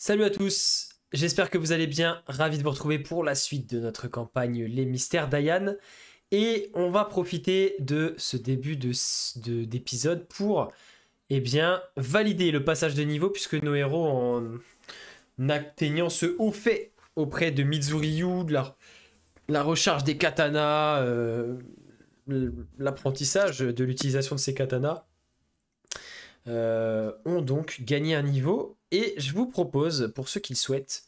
Salut à tous, j'espère que vous allez bien, ravi de vous retrouver pour la suite de notre campagne Les Mystères d'Ayan. Et on va profiter de ce début d'épisode pour valider le passage de niveau, puisque nos héros, en atteignant ce haut fait auprès de Mizuryu, de la recharge des katanas, l'apprentissage de l'utilisation de ces katanas, ont donc gagné un niveau. Et je vous propose, pour ceux qui le souhaitent,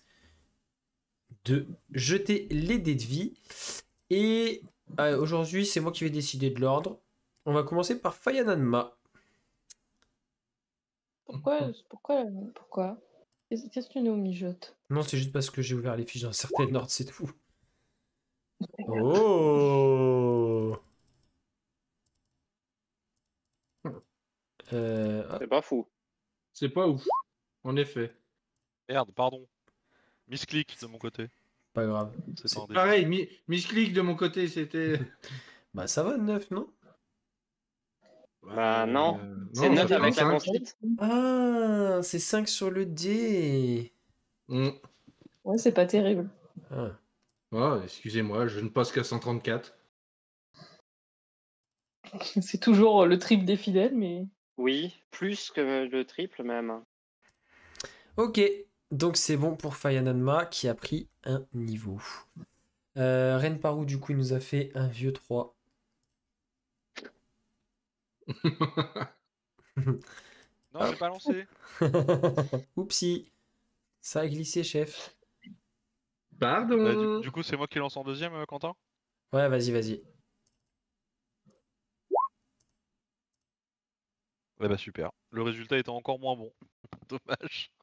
de jeter les dés de vie. Et aujourd'hui, c'est moi qui vais décider de l'ordre. On va commencer par Fayananma. Pourquoi? Qu'est-ce que tu nous mijotes? Non, c'est juste parce que j'ai ouvert les fiches dans un certain ordre, c'est tout. Oh C'est pas fou. C'est pas ouf, en effet. Merde, pardon. Misclick de mon côté. Pas grave. C'est un dé. Pareil, misclick de mon côté, c'était... Bah ça va, 9, non? Bah non, c'est non, 9 ça fait avec la 5. constite. Ah, c'est 5 sur le dé. Ouais, c'est pas terrible. Ah. Oh, excusez-moi, je ne passe qu'à 134. C'est toujours le triple des fidèles, mais... Oui, plus que le triple même. Ok, donc c'est bon pour Fayananma qui a pris un niveau. Renparu, du coup, il nous a fait un vieux 3. Non, j'ai pas lancé. Oupsie, ça a glissé, chef. Pardon. Du coup, c'est moi qui lance en deuxième, Quentin. Ouais, vas-y. Ouais, bah super. Le résultat était encore moins bon. Dommage.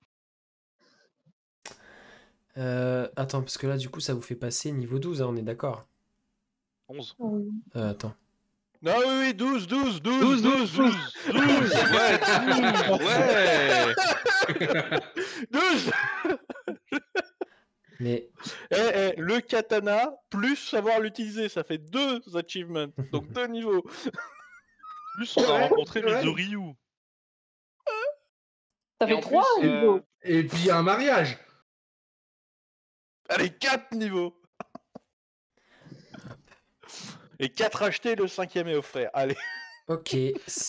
Attends, parce que là, du coup, ça vous fait passer niveau 12, hein, on est d'accord. 11. Attends. Non, oui, 12. Ouais. 12. Mais Le katana, plus savoir l'utiliser, ça fait 2 achievements, donc 2 niveaux. Plus on a rencontré Mizuryu. Ça Et fait en 3 plus, niveaux. Et puis il y a un mariage. Allez, 4 niveaux. Et 4 achetés, le 5e est offert. Allez. ok.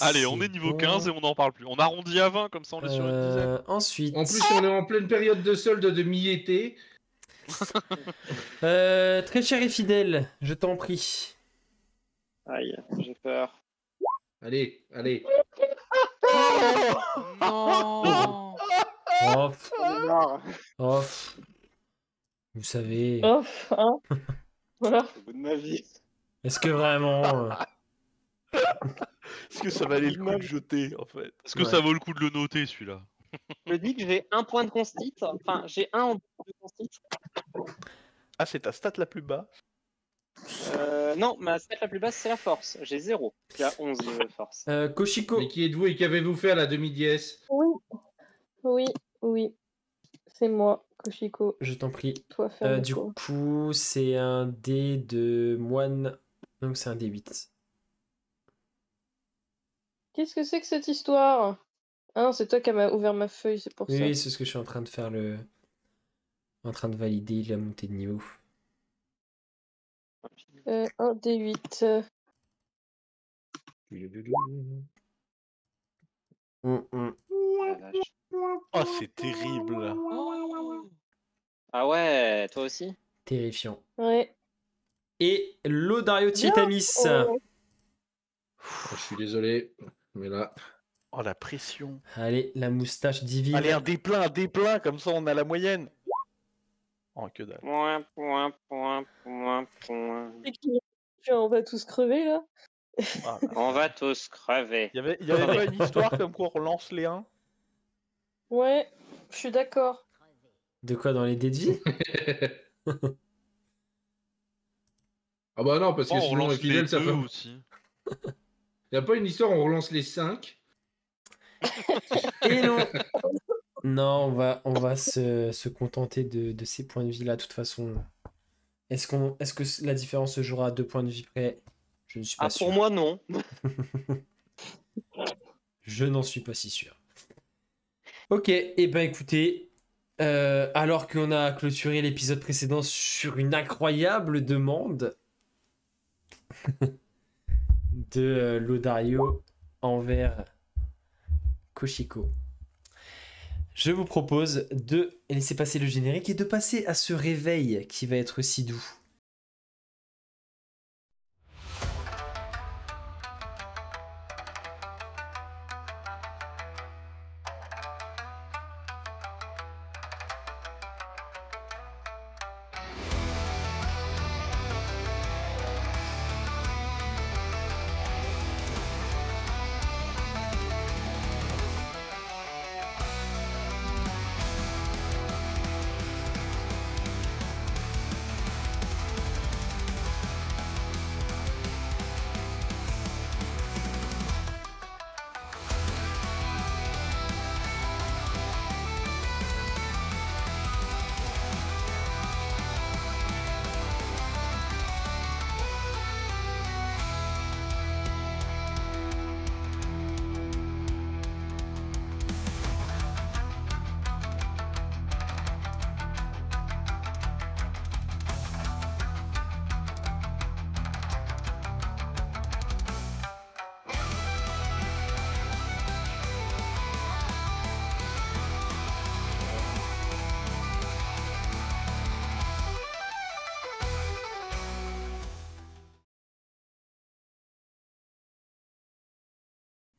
Allez, on est niveau 15 et on n'en parle plus. On arrondit à 20, comme ça on est sur une dizaine. Ensuite. En plus, on est en pleine période de solde de mi-été. Très cher et fidèle, je t'en prie. aïe, j'ai peur. Allez. Non. Off. J'en ai marre. Off. Vous savez. Off, hein. Voilà. C'est le bout de ma vie. Est-ce que vraiment. Est-ce que ça valait le coup de jeter, en fait? Est-ce que ça vaut le coup de le noter, celui-là? Je dis que j'ai 1 point de constite. Enfin, j'ai 1 en de constite. Ah, c'est ta stat la plus basse? Non, ma stat la plus basse, c'est la force. J'ai 0. J'ai 11 de force. Koshiko. Mais qui êtes-vous et qu'avez-vous fait à la demi-dièse? Oui. C'est moi, Koshiko. Je t'en prie. Toi, faire Du coup, c'est un dé de moine. Donc c'est un dé 8. Qu'est-ce que c'est que cette histoire? Ah non, c'est toi qui m'a ouvert ma feuille, c'est pour ça. Oui, c'est ce que je suis en train de faire en train de valider la montée de niveau. 1 D8. Oh, c'est terrible. Ah ouais, toi aussi? Terrifiant. Ouais. Et Lodario Tietamis. Oh. Je suis désolé, mais là... Oh, la pression. Allez, la moustache divine. Allez, un dé plein, comme ça on a la moyenne. Oh, que dalle. Point. On va tous crever, là. Ah, On va tous crever. y avait pas une histoire comme quoi on relance les 1? Ouais, je suis d'accord. De quoi, dans les dés de vie? Ah bah non, parce que On sinon, relance fidèle, les ça 2 fait... aussi. Y a pas une histoire, on relance les 5. Et non. Non, on va se contenter de ces points de vie là. De toute façon, est-ce que la différence se jouera à 2 points de vie près? Je ne suis pas sûr. Pour moi, non. Je n'en suis pas si sûr. Ok, et ben écoutez, Alors qu'on a clôturé l'épisode précédent sur une incroyable demande de Lodario envers Koshiko, je vous propose de laisser passer le générique et de passer à ce réveil qui va être si doux.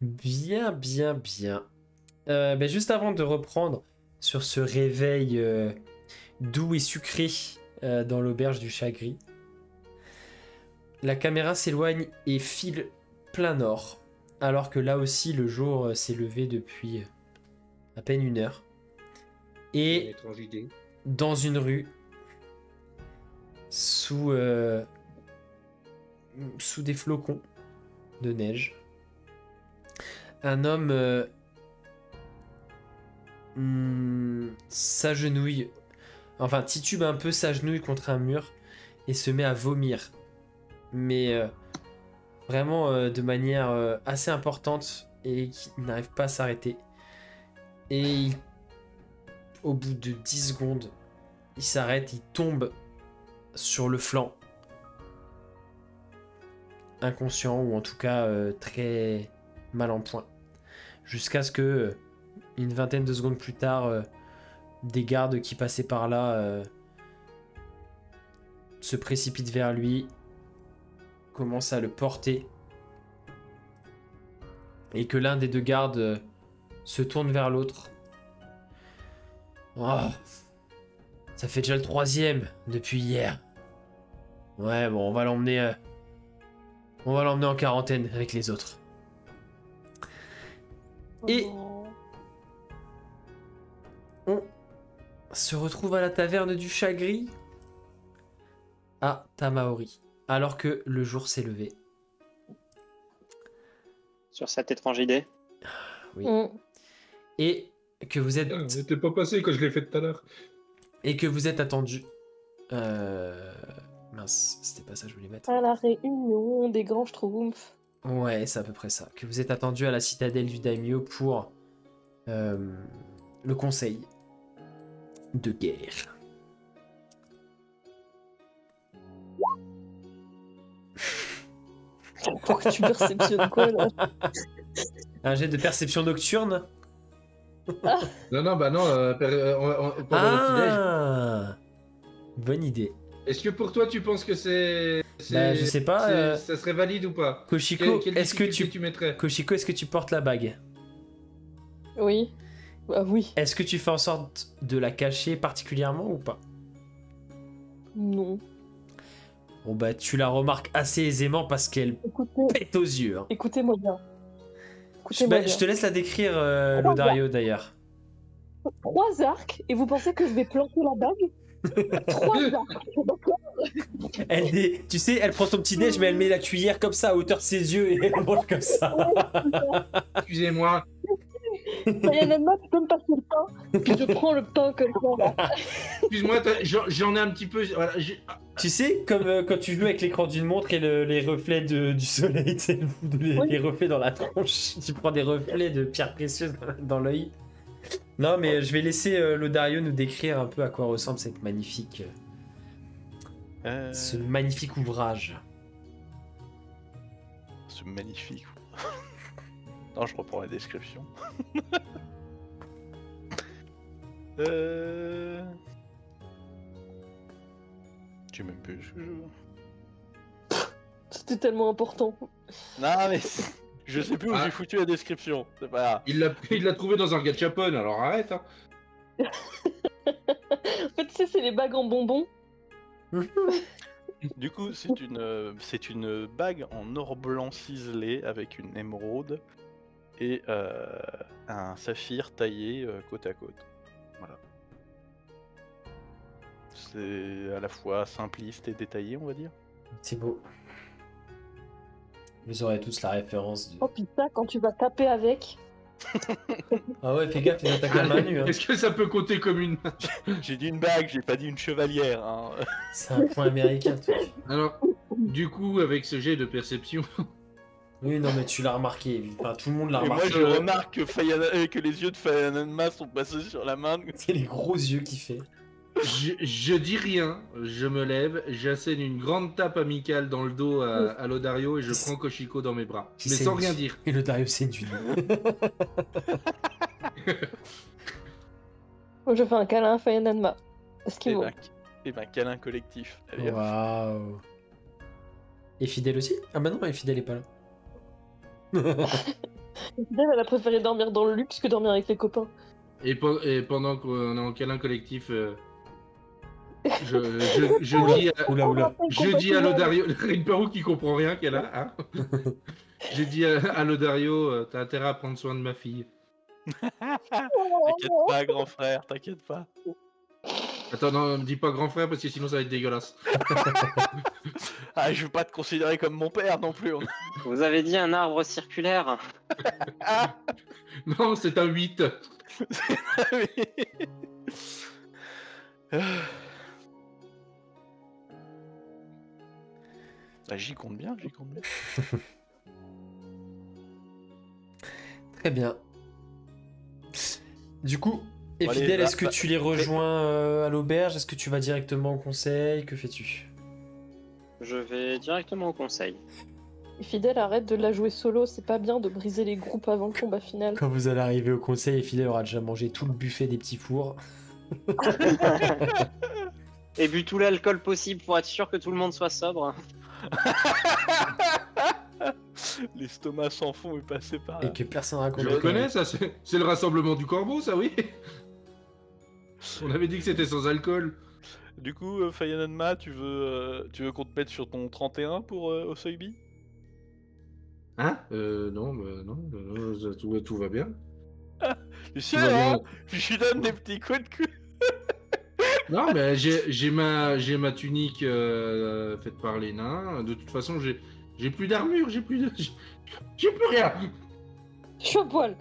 Bien, bien, bien. Juste avant de reprendre sur ce réveil doux et sucré dans l'auberge du Chat Gris, la caméra s'éloigne et file plein nord, alors que là aussi le jour s'est levé depuis à peine 1 heure. Une Et étrange idée. dans une rue, sous des flocons de neige, un homme s'agenouille, enfin titube un peu, s'agenouille contre un mur et se met à vomir. Mais vraiment de manière assez importante et qui n'arrive pas à s'arrêter. Et au bout de 10 secondes, il s'arrête, il tombe sur le flanc. Inconscient ou en tout cas très mal en point. Jusqu'à ce que, une vingtaine de secondes plus tard, des gardes qui passaient par là se précipitent vers lui, commencent à le porter, et que l'un des deux gardes se tourne vers l'autre. Oh, ça fait déjà le 3e depuis hier. Ouais, bon, on va l'emmener en quarantaine avec les autres. Et on se retrouve à la taverne du Chat Gris à Tamaori, alors que le jour s'est levé. Sur cette étrange idée. Oui. Et que vous êtes... Ah, j'étais pas passé quand je l'ai fait tout à l'heure. Et que vous êtes attendu. Mince, c'était pas ça que je voulais mettre. À la réunion des grands schtroumpfs. Ouais, c'est à peu près ça. Que vous êtes attendu à la citadelle du Daimyo pour le conseil de guerre. Pourquoi tu perceptionnes quoi là? Un jet de perception nocturne. Non, pendant le petit-déj. Ah, bonne idée. Est-ce que pour toi, tu penses que c'est... Bah, je sais pas. Ça serait valide ou pas? Koshiko, Quelle est-ce que difficulté tu mettrais? Koshiko, est-ce que tu portes la bague? Oui. Bah oui. Est-ce que tu fais en sorte de la cacher particulièrement ou pas? Non. Bon bah tu la remarques assez aisément parce qu'elle Écoutez, pète aux yeux. Hein. écoutez-moi bien. Écoutez-moi bien. Je te laisse la décrire, Lodario d'ailleurs. 3 arcs et vous pensez que je vais planter la bague? 3 arcs. D'accord. Tu sais, elle prend ton petit déj mais elle met la cuillère comme ça à hauteur de ses yeux et elle mange comme ça. Excusez-moi. Sayanama, tu peux me passer le pain? Puis je prends le pain comme ça. Excuse-moi, j'en ai un petit peu... Voilà, Tu sais, comme quand tu joues avec l'écran d'une montre et les reflets du soleil, tu sais, les reflets dans la tronche, tu prends des reflets de pierres précieuses dans l'œil. Non, mais je vais laisser Lodario nous décrire un peu à quoi ressemble ce magnifique ouvrage. Ce magnifique. Non, je reprends la description. Je sais même plus ce que je... C'était tellement important. Non, mais je sais plus où Ah. j'ai foutu la description. C'est pas... Il l'a trouvé dans un gachapon, alors arrête. Hein. En fait, tu sais, c'est les bagues en bonbons. Du coup, c'est une bague en or blanc ciselé avec une émeraude et un saphir taillé côte à côte. Voilà. C'est à la fois simpliste et détaillé, on va dire. C'est beau. Vous aurez tous la référence de... Oh putain, quand tu vas taper avec. Ah ouais, fais gaffe, les attaques à main nue. Hein. Est-ce que ça peut compter comme une... J'ai dit une bague, j'ai pas dit une chevalière. Hein. C'est un point américain, toi. Alors, du coup, avec ce jet de perception, Oui, non, mais tu l'as remarqué. Enfin, tout le monde l'a Et moi, remarqué. je remarque que les yeux de Fayananma sont passés sur la main. C'est les gros yeux qu'il fait. je dis rien, je me lève, j'assène une grande tape amicale dans le dos à Lodario et je prends Koshiko dans mes bras. Mais C'est sans une- rien dire. Et Lodario, c'est une. Moi, je fais un câlin à Fayananma. Ce qu'il vaut. Et ben, câlin collectif. Allez, hop. Waouh. Et Fidèle aussi? Ah bah non, et Fidèle est pas là. Elle a préféré dormir dans le luxe que dormir avec les copains. Et pendant qu'on est en câlin collectif, je dis à... Oula. Je dis à Lodario, Rinparu qui comprend rien qu'elle a, hein. J'ai dit à Lodario, t'as intérêt à prendre soin de ma fille. T'inquiète pas, grand frère, t'inquiète pas. Attends, non, me dis pas grand frère parce que sinon ça va être dégueulasse. Ah, je veux pas te considérer comme mon père non plus. Vous avez dit un arbre circulaire. Non, c'est un 8. Bah, j'y compte bien, j'y compte bien. Très bien. Du coup, et Bon, allez, Fidèle, bah, est-ce que tu les rejoins à l'auberge? Est-ce que tu vas directement au conseil? Que fais-tu? Je vais directement au conseil. Et Fidèle, arrête de la jouer solo, c'est pas bien de briser les groupes avant le combat final. Quand vous allez arriver au conseil, et Fidèle aura déjà mangé tout le buffet des petits fours. Et bu tout l'alcool possible pour être sûr que tout le monde soit sobre. L'estomac sans fond est passé par là. Et que personne raconte. Je de reconnais, conneries. ça, c'est le rassemblement du corbeau, ça, oui. On avait dit que c'était sans alcool. Du coup, Fayananma, tu veux qu'on te mette sur ton 31 pour Osoibi? Hein non, tout va bien. Tu sais, Tout va bien. hein, je lui donne des petits coups de cul. Non, mais j'ai ma tunique faite par les nains. De toute façon, j'ai plus d'armure, j'ai plus rien. Je suis à poil.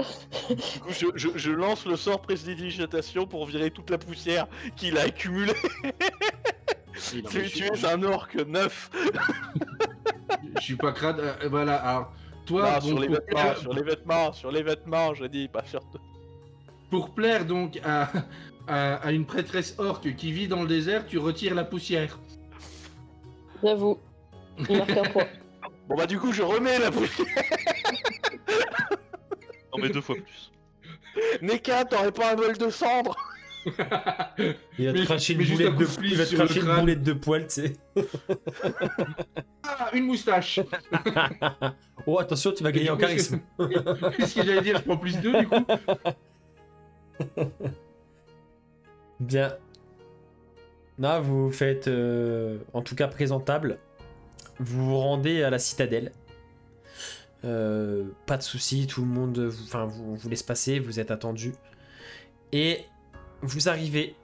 Du coup, je lance le sort prestidigitation pour virer toute la poussière qu'il a accumulée. Oui, non, mais Tu es un orc neuf. je suis pas crade. Voilà, alors, toi, Non, bon, sur les vêtements, je dis, pas sur toi. pour plaire donc à une prêtresse orque qui vit dans le désert, tu retires la poussière. J'avoue. Il marque un point. Bon bah du coup, je remets la poussière. Non, mais 2 fois plus. Neka, t'aurais pas un vol de cendre? Il va te Mais- cracher une mais juste boulette un de coup de il va te sur le cracher une crâne. boulette de poil, tu sais. Ah, une moustache. Oh, attention, tu vas gagner en charisme. Qu'est-ce que j'allais dire? Je prends plus 2 du coup. Bien. Là, vous vous faites, en tout cas présentable. Vous vous rendez à la citadelle. Pas de soucis, tout le monde vous laisse passer, vous êtes attendu. Et vous arrivez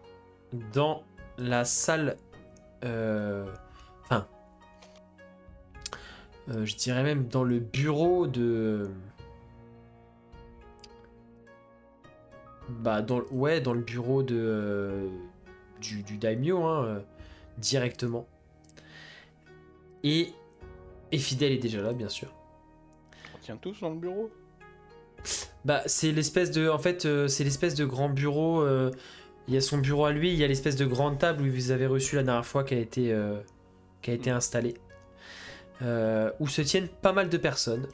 dans la salle. Je dirais même dans le bureau de. Dans le bureau de du daimyo, hein, directement. Et Fidèle est déjà là, bien sûr. On tient tous dans le bureau? Bah, c'est l'espèce de... En fait, c'est l'espèce de grand bureau. Il y a son bureau à lui, il y a l'espèce de grande table où vous avez reçu la dernière fois qui a été installée. Où se tiennent pas mal de personnes.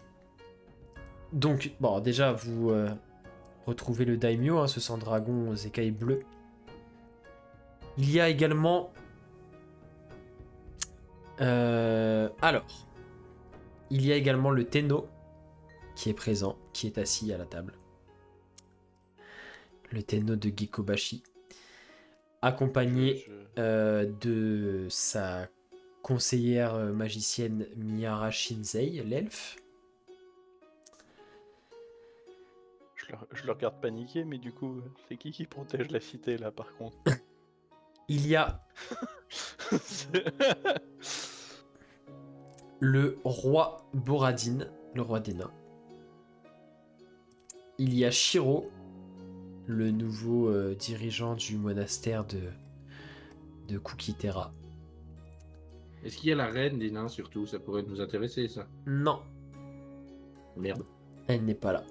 Donc, bon, déjà, vous retrouvez le daimyo, hein, ce sang dragon aux écailles bleues. Il y a également... alors, il y a également le Tenno qui est présent, qui est assis à la table. Le Tenno de Gekobashi, accompagné de sa conseillère magicienne Miyara Shinzei, l'elfe. Je le regarde paniquer, mais du coup, c'est qui protège la cité là par contre? Il y a le roi Boradin, le roi des nains. Il y a Shiro, le nouveau dirigeant du monastère de Kukitera. Est-ce qu'il y a la reine des nains surtout? Ça pourrait nous intéresser, ça. Non, Merde. elle n'est pas là.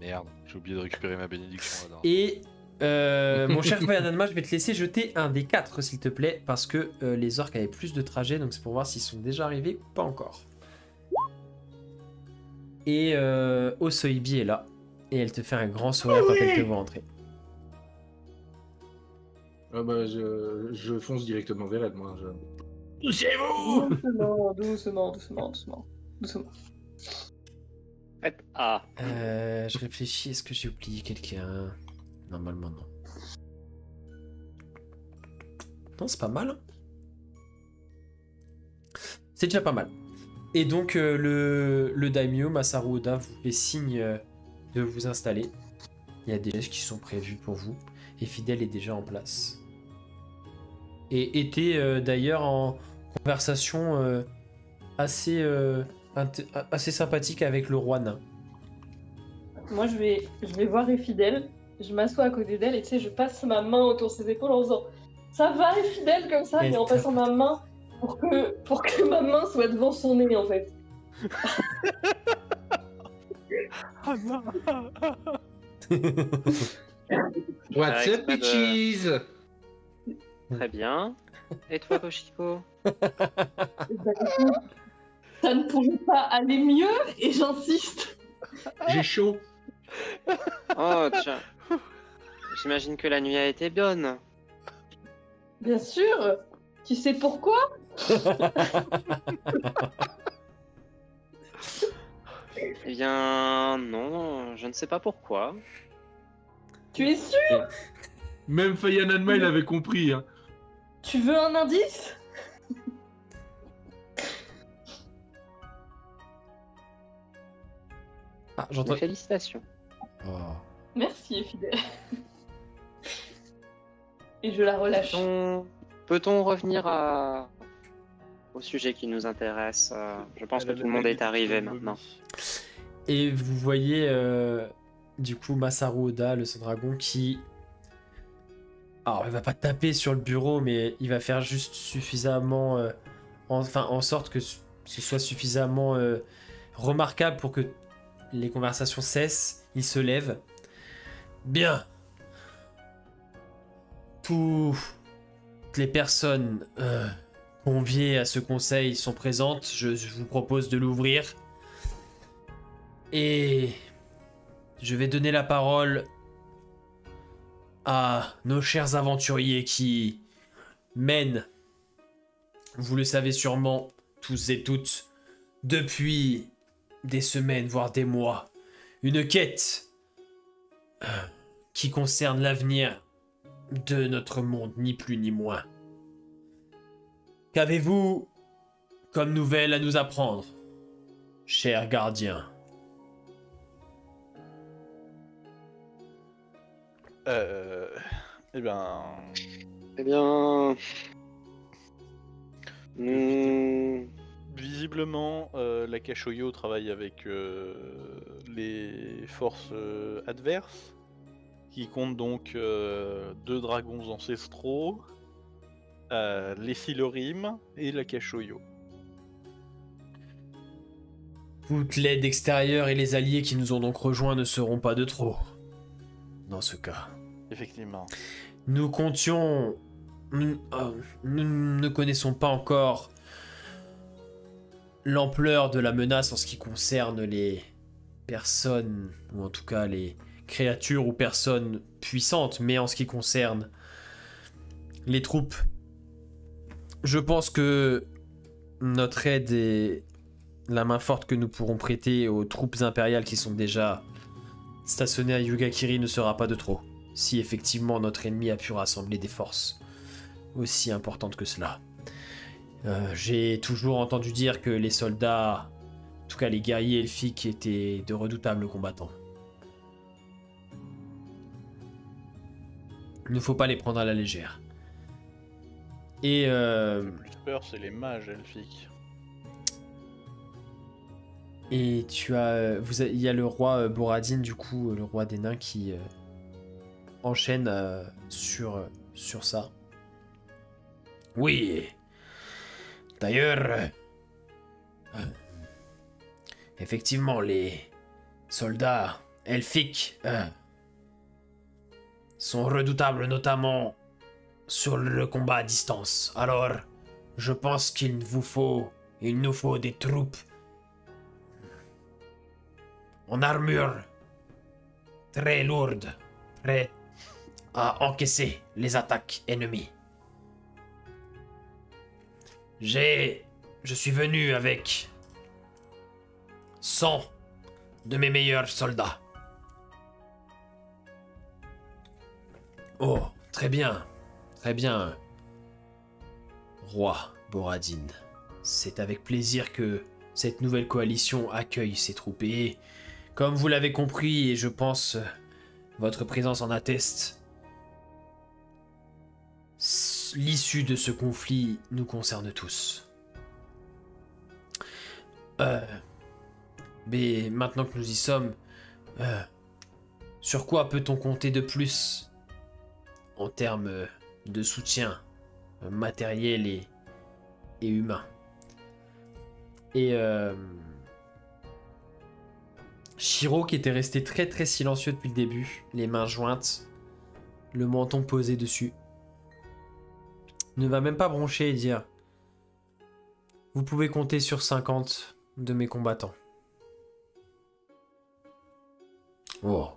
Merde, j'ai oublié de récupérer ma bénédiction là-dedans. Et mon cher Fayananma, je vais te laisser jeter un des 4 s'il te plaît, parce que les orques avaient plus de trajets, donc c'est pour voir s'ils sont déjà arrivés ou pas encore. Et Osoibi est là, et elle te fait un grand sourire quand elle te voit entrer. Ah bah, je fonce directement vers elle, moi. Poussez-vous! Doucement. Faites A. Je réfléchis, est-ce que j'ai oublié quelqu'un? Normalement non. Non, c'est pas mal. C'est déjà pas mal. Et donc le daimyo Masaru Oda vous fait signe de vous installer. Il y a des gestes qui sont prévus pour vous. Et Fidèle est déjà en place. Et était d'ailleurs en conversation assez sympathique avec le roi nain. Moi, je vais voir Efidèle, je m'assois à côté d'elle et tu sais, je passe ma main autour de ses épaules en disant ça va Efidèle comme ça, mais en passant ma main pour que ma main soit devant son nez en fait. Ah non. What's up, exprès de- bitches? Très bien. Et toi, Koshiko? Bah, écoute, ça ne pouvait pas aller mieux et j'insiste. J'ai chaud. Oh, tiens. J'imagine que la nuit a été bonne. Bien sûr. Tu sais pourquoi? Eh bien, non, je ne sais pas pourquoi. Tu es sûr? Même Fayananma, il avait compris. Hein. Tu veux un indice? Ah, j'entends. Félicitations. Oh. Merci Efidèle. Et je la relâche. Peut-on revenir au sujet qui nous intéresse? Je pense que tout le monde est arrivé maintenant. Et vous voyez du coup Masaru Oda, le sang dragon, qui... Alors il va pas taper sur le bureau, mais il va faire juste suffisamment... en sorte que ce soit suffisamment remarquable pour que les conversations cessent. Il se lève. Bien. Toutes les personnes conviées à ce conseil sont présentes. Je vous propose de l'ouvrir. Et je vais donner la parole à nos chers aventuriers qui mènent, vous le savez sûrement, tous et toutes, depuis des semaines, voire des mois, une quête qui concerne l'avenir de notre monde, ni plus ni moins. Qu'avez-vous comme nouvelle à nous apprendre, cher gardien? Eh bien... Eh bien... Visiblement, la Kashoyo travaille avec les forces adverses, qui comptent donc 2 dragons ancestraux, les Silorim et la Kashoyo. Toute l'aide extérieure et les alliés qui nous ont donc rejoints ne seront pas de trop. Dans ce cas. Effectivement. Nous comptions... Nous ne connaissons pas encore l'ampleur de la menace en ce qui concerne les personnes, ou en tout cas les créatures ou personnes puissantes, mais en ce qui concerne les troupes, je pense que notre aide et la main forte que nous pourrons prêter aux troupes impériales qui sont déjà stationnées à Yugakiri ne sera pas de trop, si effectivement notre ennemi a pu rassembler des forces aussi importantes que cela. J'ai toujours entendu dire que les soldats, en tout cas les guerriers elfiques, étaient de redoutables combattants. Il ne faut pas les prendre à la légère. Et Le plus peur, c'est les mages elfiques. Et tu as, il y a le roi Boradin, du coup, le roi des nains, qui enchaîne sur ça. Oui. D'ailleurs, effectivement, les soldats elfiques sont redoutables, notamment sur le combat à distance. Alors, je pense qu'il nous faut des troupes en armure très lourde, prêt à encaisser les attaques ennemies. Je suis venu avec 100 de mes meilleurs soldats. Oh, très bien, roi Boradin. C'est avec plaisir que cette nouvelle coalition accueille ses troupes et, comme vous l'avez compris, et je pense votre présence en atteste, l'issue de ce conflit nous concerne tous. Mais maintenant que nous y sommes, sur quoi peut-on compter de plus en termes de soutien matériel et humain? Et Shiro, qui était resté très très silencieux depuis le début, les mains jointes, le menton posé dessus, ne va même pas broncher et dire: vous pouvez compter sur 50 de mes combattants. Oh,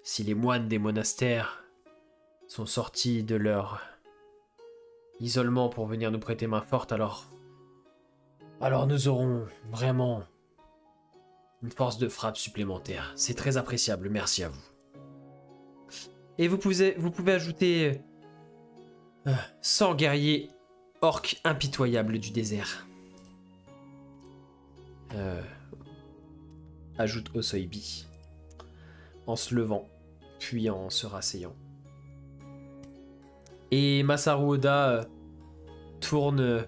si les moines des monastères sont sortis de leur isolement pour venir nous prêter main forte, alors nous aurons vraiment une force de frappe supplémentaire. C'est très appréciable, merci à vous. Et vous pouvez ajouter 100 guerriers orques impitoyables du désert. Ajoute Osoibi, en se levant, puis en se rasseyant. Et Masaru Oda tourne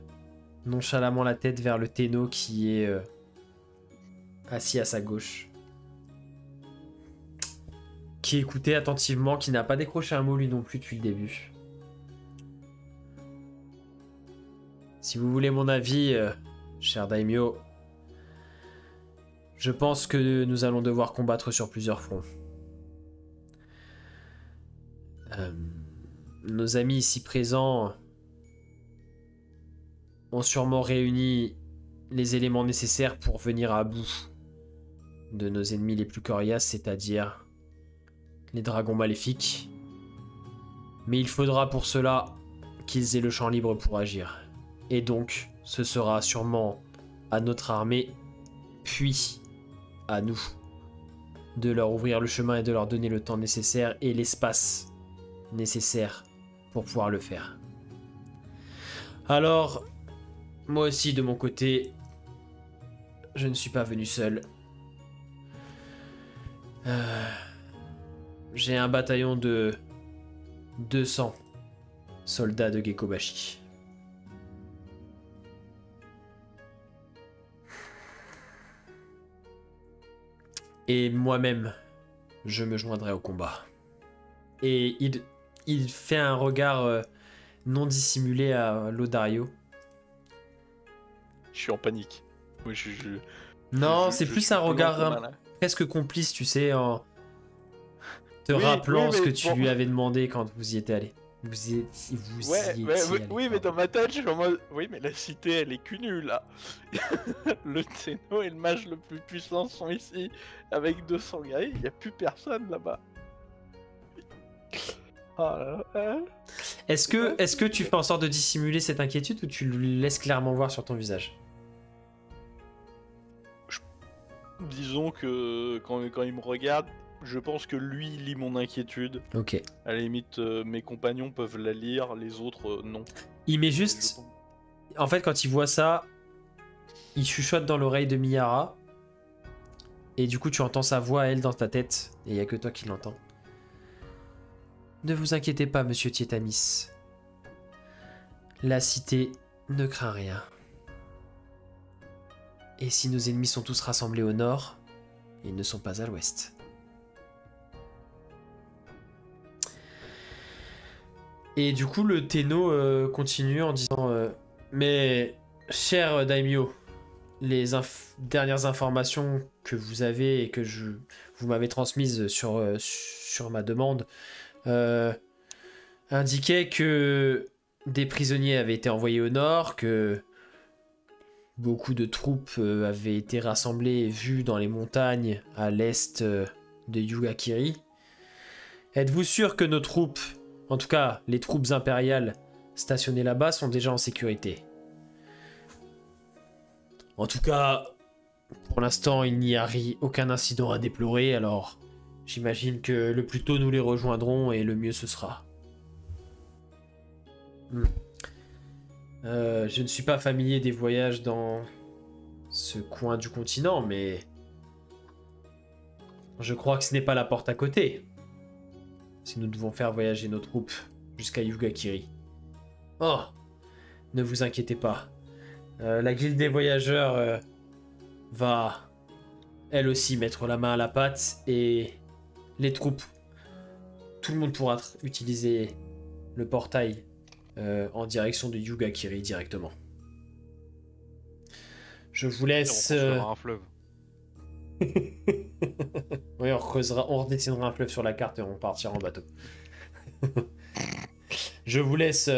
nonchalamment la tête vers le Tenno qui est assis à sa gauche, qui écoutait attentivement, qui n'a pas décroché un mot lui non plus depuis le début. Si vous voulez mon avis, cher Daimyo, je pense que nous allons devoir combattre sur plusieurs fronts. Nos amis ici présents ont sûrement réuni les éléments nécessaires pour venir à bout de nos ennemis les plus coriaces, c'est-à-dire les dragons maléfiques. Mais il faudra pour cela qu'ils aient le champ libre pour agir. Et donc, ce sera sûrement à notre armée, puis à nous, de leur ouvrir le chemin et de leur donner le temps nécessaire et l'espace nécessaire pour pouvoir le faire. Alors, moi aussi de mon côté, je ne suis pas venu seul. J'ai un bataillon de 200 soldats de Gekobashi. Et moi-même, je me joindrai au combat. Et il fait un regard non dissimulé à Lodario. Je suis en panique. Oui, Non, c'est plus suis un plus regard lent que malin. presque complice, tu sais, en te Oui, rappelant oui, ce que mais tu bon. lui avais demandé quand vous y étiez allé. Vous y étiez allé, Oui, mais pardon. dans ma tête, je suis en mode. Oui, mais la cité, elle est cul nulle là. Le Tenno et le mage le plus puissant sont ici, avec 200 guerriers, il n'y a plus personne là-bas. Ah là là. Est-ce que tu fais en sorte de dissimuler cette inquiétude ou tu le laisses clairement voir sur ton visage? Disons que quand il me regarde, je pense que lui lit mon inquiétude. Ok. À la limite, mes compagnons peuvent la lire, les autres non. Il met juste... En fait, quand il voit ça, il chuchote dans l'oreille de Miyara. Et du coup, tu entends sa voix, elle, dans ta tête. Et il n'y a que toi qui l'entends. Ne vous inquiétez pas, monsieur Tietamis. La cité ne craint rien. Et si nos ennemis sont tous rassemblés au nord, ils ne sont pas à l'ouest. Et du coup, le Tenno continue en disant mais, cher Daimyo, les dernières informations que vous avez et que vous m'avez transmises sur ma demande indiquaient que des prisonniers avaient été envoyés au nord, que beaucoup de troupes avaient été rassemblées et vues dans les montagnes à l'est de Yugakiri. Êtes-vous sûr que nos troupes, en tout cas les troupes impériales stationnées là-bas, sont déjà en sécurité? En tout cas, pour l'instant, il n'y a aucun incident à déplorer, alors j'imagine que le plus tôt nous les rejoindrons et le mieux ce sera. Je ne suis pas familier des voyages dans ce coin du continent, mais je crois que ce n'est pas la porte à côté. Si nous devons faire voyager nos troupes jusqu'à Yugakiri. Oh, ne vous inquiétez pas. La guilde des voyageurs va, elle aussi, mettre la main à la pâte et les troupes, tout le monde pourra utiliser le portail en direction de Yugakiri directement. Je vous laisse... On construira un fleuve. Oui, on redessinera un fleuve sur la carte et on partira en bateau. Je vous laisse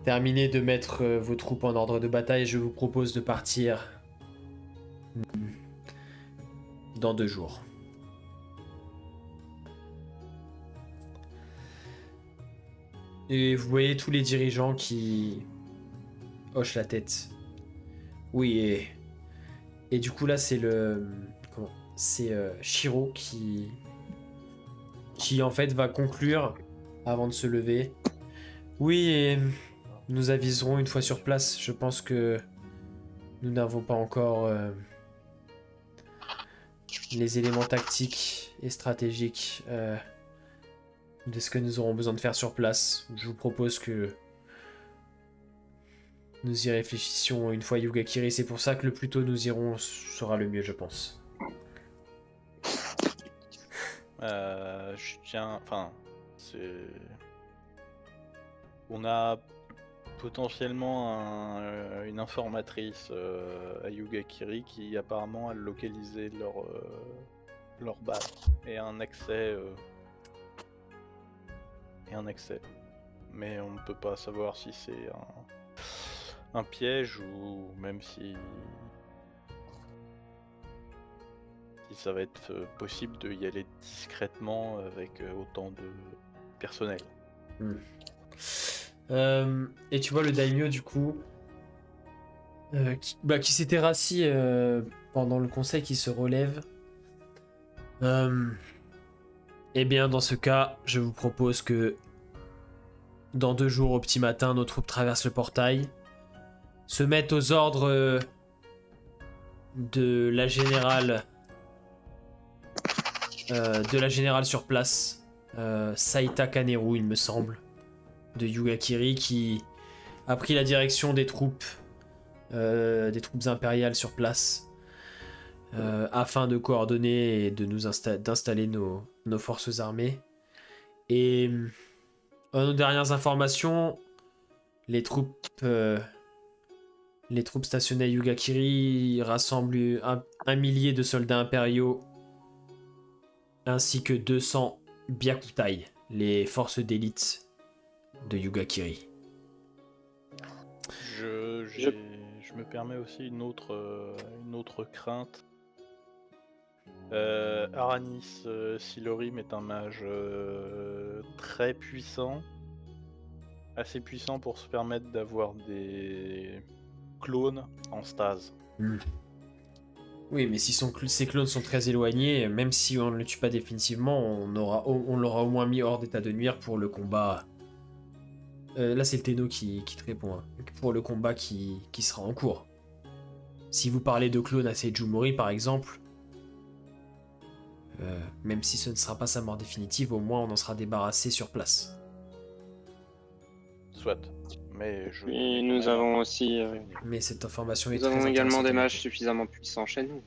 terminer de mettre vos troupes en ordre de bataille. Je vous propose de partir dans 2 jours. Et vous voyez tous les dirigeants qui hochent la tête. Oui, et du coup là c'est c'est Shiro qui en fait va conclure avant de se lever. Oui, et nous aviserons une fois sur place. Je pense que nous n'avons pas encore les éléments tactiques et stratégiques de ce que nous aurons besoin de faire sur place. Je vous propose que nous y réfléchissions une fois Yugakiri. C'est pour ça que le plus tôt nous irons sera le mieux, je pense. Je tiens... Enfin, c'est... On a potentiellement une informatrice à Yugakiri qui apparemment a localisé leur base et un accès... Mais on ne peut pas savoir si c'est un piège ou même si ça va être possible de y aller discrètement avec autant de personnel. Et tu vois le daimyo du coup qui s'était rassis pendant le conseil qui se relève. Eh bien dans ce cas je vous propose que dans 2 jours au petit matin nos troupes traversent le portail, se mettent aux ordres de la générale sur place, Saita Kaneru il me semble, de Yugakiri, qui a pris la direction des troupes impériales sur place afin de coordonner et de d'installer nos forces armées. Et nos dernières informations, les troupes Les troupes stationnées à Yugakiri rassemblent un millier de soldats impériaux ainsi que 200 Byakutai, les forces d'élite de Yugakiri. Je me permets aussi une autre crainte. Aranis Silorim est un mage très puissant, assez puissant pour se permettre d'avoir des clones en stase. Oui, mais si ces clones sont très éloignés, même si on ne le tue pas définitivement, on l'aura au moins mis hors d'état de nuire pour le combat. Là, c'est le Tenno qui te répond, hein. Pour le combat qui sera en cours. Si vous parlez de clones à Seijumori, par exemple, même si ce ne sera pas sa mort définitive, au moins on en sera débarrassé sur place. Soit. Mais Et nous avons aussi... Mais cette information est nous très avons également intéressante des à mages noter. suffisamment puissants chez nous.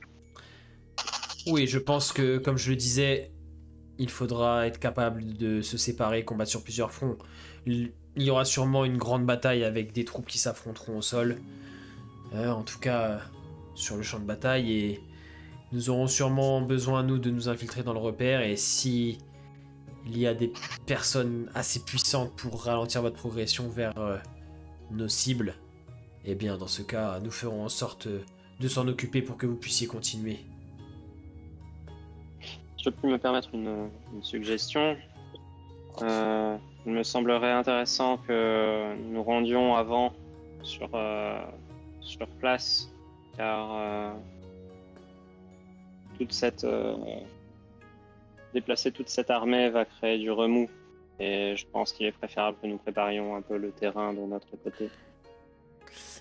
Oui, je pense que, comme je le disais, il faudra être capable de se séparer, combattre sur plusieurs fronts. Il y aura sûrement une grande bataille avec des troupes qui s'affronteront au sol. En tout cas, sur le champ de bataille. Et nous aurons sûrement besoin, nous, de nous infiltrer dans le repère. Et si il y a des personnes assez puissantes pour ralentir votre progression vers nos cibles, eh bien, dans ce cas, nous ferons en sorte de s'en occuper pour que vous puissiez continuer. Je peux me permettre une suggestion. Il me semblerait intéressant que nous rendions avant sur place, car déplacer toute cette armée va créer du remous, et je pense qu'il est préférable que nous préparions un peu le terrain de notre côté.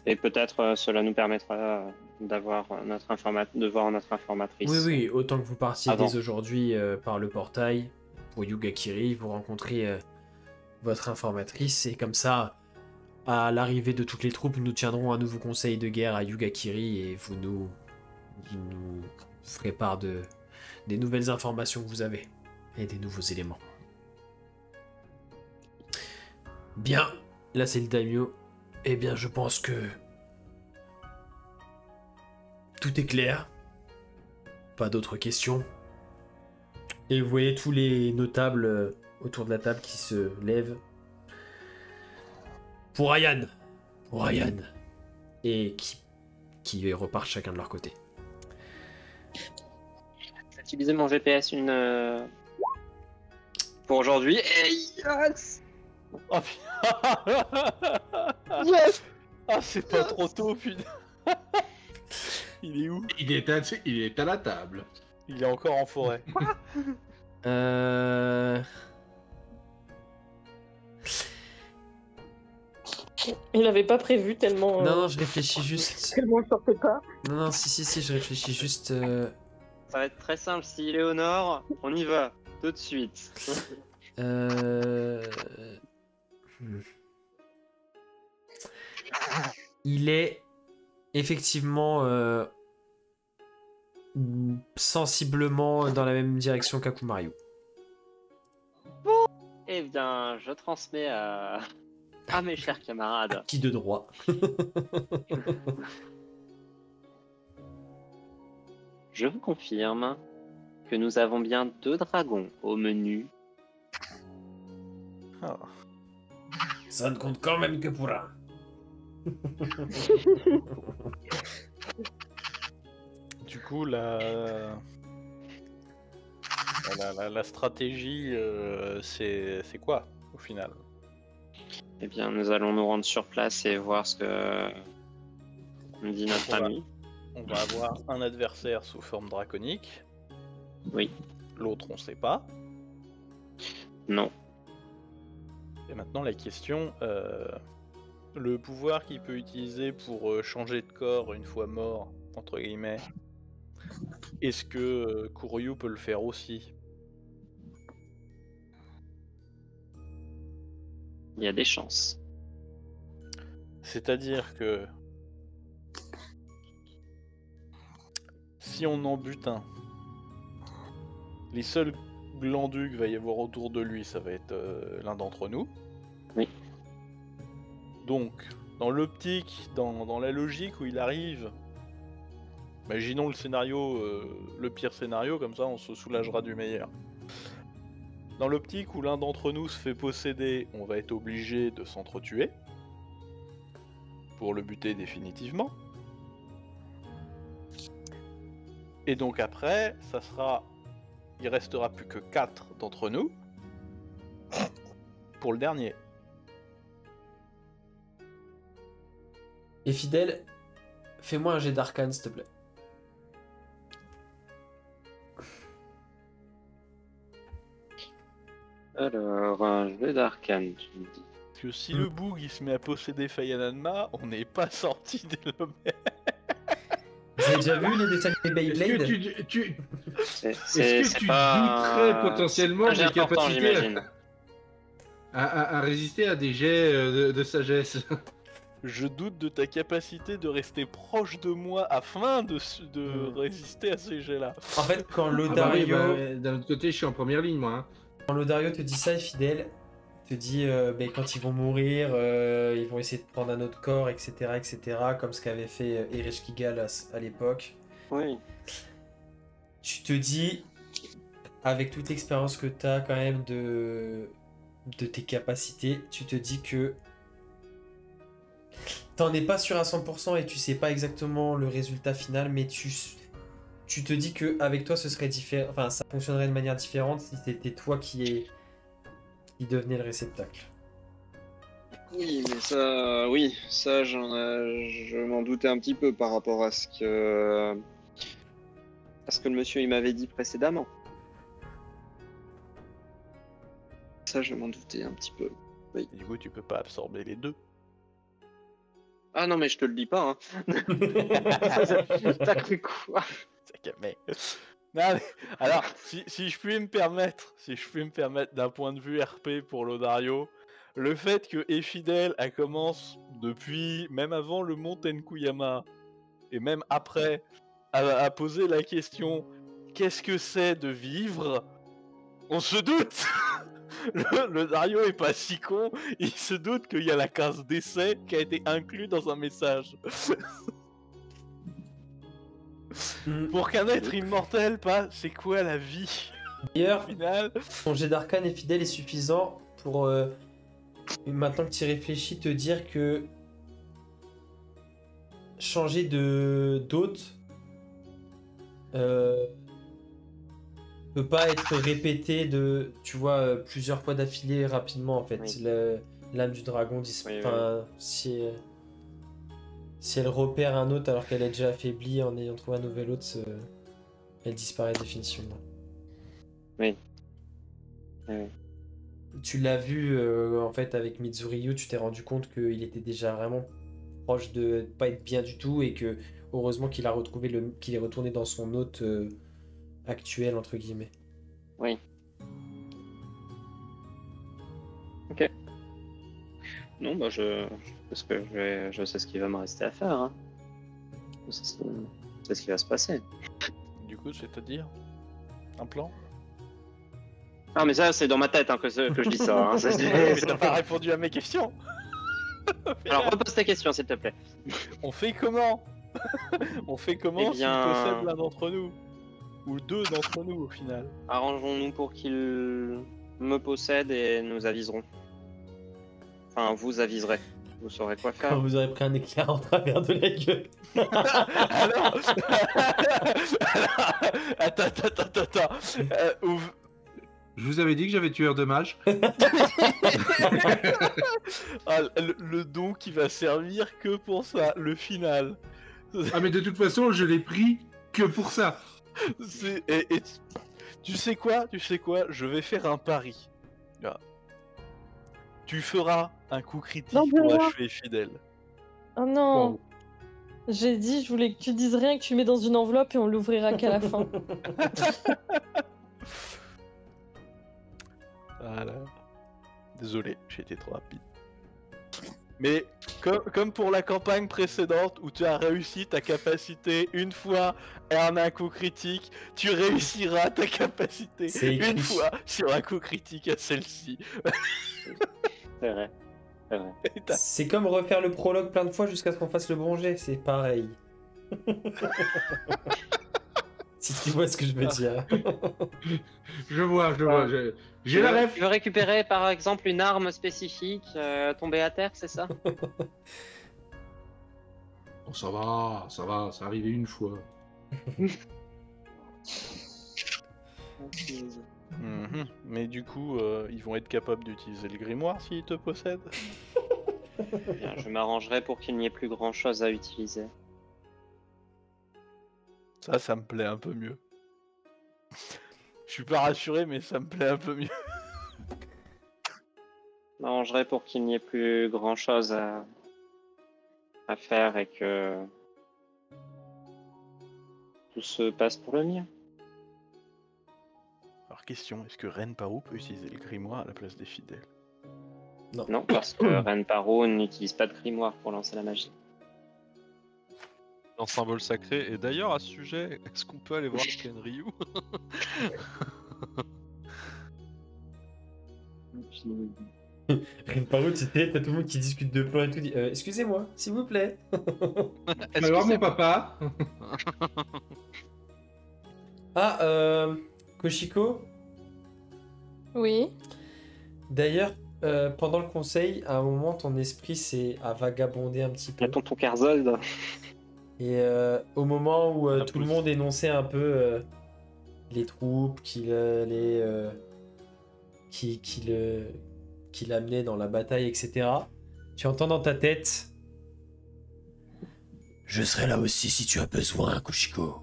Et peut-être cela nous permettra de voir notre informatrice. Oui, autant que vous partiez avant. dès aujourd'hui par le portail pour Yugakiri, vous rencontrez votre informatrice, et comme ça, à l'arrivée de toutes les troupes, nous tiendrons un nouveau conseil de guerre à Yugakiri et vous nous ferez part des nouvelles informations que vous avez et des nouveaux éléments. Bien, là c'est le daimyo. Eh bien, je pense que tout est clair. Pas d'autres questions. Et vous voyez tous les notables autour de la table qui se lèvent. Pour Ryan. Et qui repartent chacun de leur côté. J'ai utilisé mon GPS pour aujourd'hui. Et yes! Oh putain. Yes! Ah, c'est pas trop tôt, putain. Il est où? Il est à la table. Il est encore en forêt. Il avait pas prévu tellement. Non, je réfléchis juste. Tellement je sortais pas. Non, si, je réfléchis juste. Ça va être très simple. S'il est au nord, on y va tout de suite. Il est effectivement sensiblement dans la même direction qu'Akumaru. Eh bien, je transmets à mes chers camarades. Qui de droit. Je vous confirme que nous avons bien 2 dragons au menu. Ah. Ça ne compte quand même que pour un. Du coup, la stratégie, c'est quoi au final? Eh bien, nous allons nous rendre sur place et voir ce que nous dit notre ami. On va avoir un adversaire sous forme draconique. Oui. L'autre, on sait pas. Non. Et maintenant, la question, le pouvoir qu'il peut utiliser pour changer de corps une fois mort, entre guillemets, est-ce que Kuryu peut le faire aussi? Il y a des chances. C'est-à-dire que si on en bute un, les seuls glandus qu'il va y avoir autour de lui, ça va être l'un d'entre nous. Oui. Donc, dans l'optique, dans la logique où il arrive, imaginons le scénario, le pire scénario, comme ça on se soulagera du meilleur. Dans l'optique où l'un d'entre nous se fait posséder, on va être obligé de s'entretuer pour le buter définitivement. Et donc après, il restera plus que 4 d'entre nous pour le dernier. Et Fidèle, fais-moi un jet d'arcane, s'il te plaît. Alors, un jeu d'arcane, tu me dis. Parce que si le boug il se met à posséder Fayananma, on n'est pas sorti des lobes. Vous avez déjà vu les dessins des Beyblade? Est-ce que tu douterais potentiellement j'ai des important, capacités j'imagine. à résister à des jets de sagesse? Je doute de ta capacité de rester proche de moi afin de résister à ces jets-là. En fait, quand Ah bah oui, Lodario, d'un autre côté, je suis en première ligne, moi. Hein. quand Lodario te dit ça, et Fidèle te dit quand ils vont mourir, ils vont essayer de prendre un autre corps, etc., comme ce qu'avait fait Erich Kigal à l'époque. Oui. Tu te dis, avec toute l'expérience que tu as quand même de tes capacités, tu te dis que t'en es pas sûr à 100% et tu sais pas exactement le résultat final, mais tu te dis que avec toi ce serait différent, enfin ça fonctionnerait de manière différente si c'était toi qui devenait le réceptacle. Oui, mais ça, je m'en doutais un petit peu par rapport à ce que le monsieur il m'avait dit précédemment. Ça, je m'en doutais un petit peu. Oui. Du coup, tu peux pas absorber les deux. Ah non, mais je te le dis pas. Hein. T'as cru quoi? Mais... Non, mais... Alors, si je puis me permettre, d'un point de vue RP pour Lodario, le fait que Efidel elle commence depuis, même avant le mont Tenkuyama, et même après, à poser la question qu'est-ce que c'est de vivre? On se doute. Le Dario est pas si con, il se doute qu'il y a la case d'essai qui a été inclus dans un message. Pour qu'un être immortel passe, c'est quoi la vie? D'ailleurs, Au final, ton jet d'arcane et Fidèle est suffisant pour, maintenant que tu y réfléchis, te dire que changer d'hôte peut pas être répété tu vois, plusieurs fois d'affilée rapidement en fait. Oui. L'âme du dragon Oui, enfin, si elle repère un hôte alors qu'elle est déjà affaiblie en ayant trouvé un nouvel hôte, elle disparaît définitivement. Oui. Tu l'as vu en fait avec Mitsuru, tu t'es rendu compte qu'il était déjà vraiment proche de pas être bien du tout et que heureusement qu'il a retrouvé qu'il est retourné dans son hôte actuel entre guillemets. Oui. Ok. Non, bah parce que je sais ce qu'il va me rester à faire. Hein. Je sais ce qui va se passer. du coup, c'est-à-dire un plan? Ah, mais ça, c'est dans ma tête hein, que je dis ça. Hein. Mais t'as pas répondu à mes questions. Alors, repose ta question, s'il te plaît. On fait comment? On fait comment Eh bien- s'il possède l'un d'entre nous? Ou deux d'entre nous au final? Arrangeons-nous pour qu'il me possède et nous aviserons. Enfin, vous aviserez. Vous saurez quoi Quand faire. vous aurez pris un éclair en travers de la gueule. Alors... Attends. Je vous avais dit que j'avais tueur de mage. Ah, le don qui va servir que pour ça, le final. Ah mais de toute façon, je l'ai pris que pour ça. Et tu sais quoi? Je vais faire un pari. Là. Tu feras un coup critique Non, pour mais achever Fidèle. Oh non, Wow. j'ai dit, je voulais que tu dises rien, que tu mets dans une enveloppe et on l'ouvrira qu'à la fin. Voilà. Désolé, j'ai été trop rapide. Mais comme pour la campagne précédente où tu as réussi ta capacité une fois et en un coup critique, tu réussiras ta capacité C'est écrit. une fois sur un coup critique à celle-ci. C'est vrai. C'est vrai. C'est comme refaire le prologue plein de fois jusqu'à ce qu'on fasse le bon jet, c'est pareil. Si tu vois ce que je veux dire. Je vois. J'ai la ref. Tu veux récupérer par exemple une arme spécifique tombée à terre, c'est ça? Oh, ça va, ça arrivait une fois. Mais du coup, ils vont être capables d'utiliser le grimoire s'ils te possèdent. Bien, je m'arrangerai pour qu'il n'y ait plus grand chose à utiliser. Ça me plaît un peu mieux. Je suis pas rassuré, mais ça me plaît un peu mieux. Je m'arrangerai pour qu'il n'y ait plus grand chose à faire et que tout se passe pour le mieux. Alors question, est-ce que Renparo peut utiliser le grimoire à la place des fidèles? Non, parce que Renparo n'utilise pas de grimoire pour lancer la magie. Un symbole sacré. Et d'ailleurs, à ce sujet, est-ce qu'on peut aller voir Kenryu? Renparo, tu sais, t'as tout le monde qui discute de plans et tout, dit excusez-moi, s'il vous plaît. Est-ce Alors que mon papa. Ah, Koshiko, Oui. d'ailleurs, pendant le conseil, à un moment, ton esprit a vagabondé un petit peu. La tonton Karzold. Et au moment où Un tout peu. le monde énonçait un peu les troupes qui l'amenaient dans la bataille, etc., tu entends dans ta tête « Je serai là aussi si tu as besoin, Koshiko.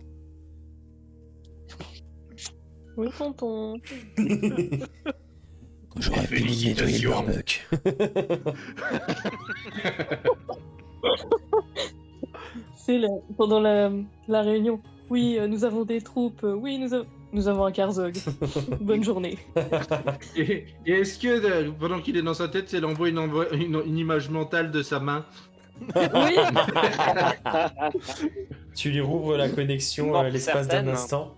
Oui, tonton. Quand j'aurai fini de nettoyer le barbecue. » C'est pendant la réunion. Oui, nous avons des troupes. Oui, nous avons un Karzog. Bonne journée. Et est-ce que pendant qu'il est dans sa tête, elle envoie une image mentale de sa main? Oui. Tu lui rouvres la connexion Bon, l'espace d'un certaine. instant.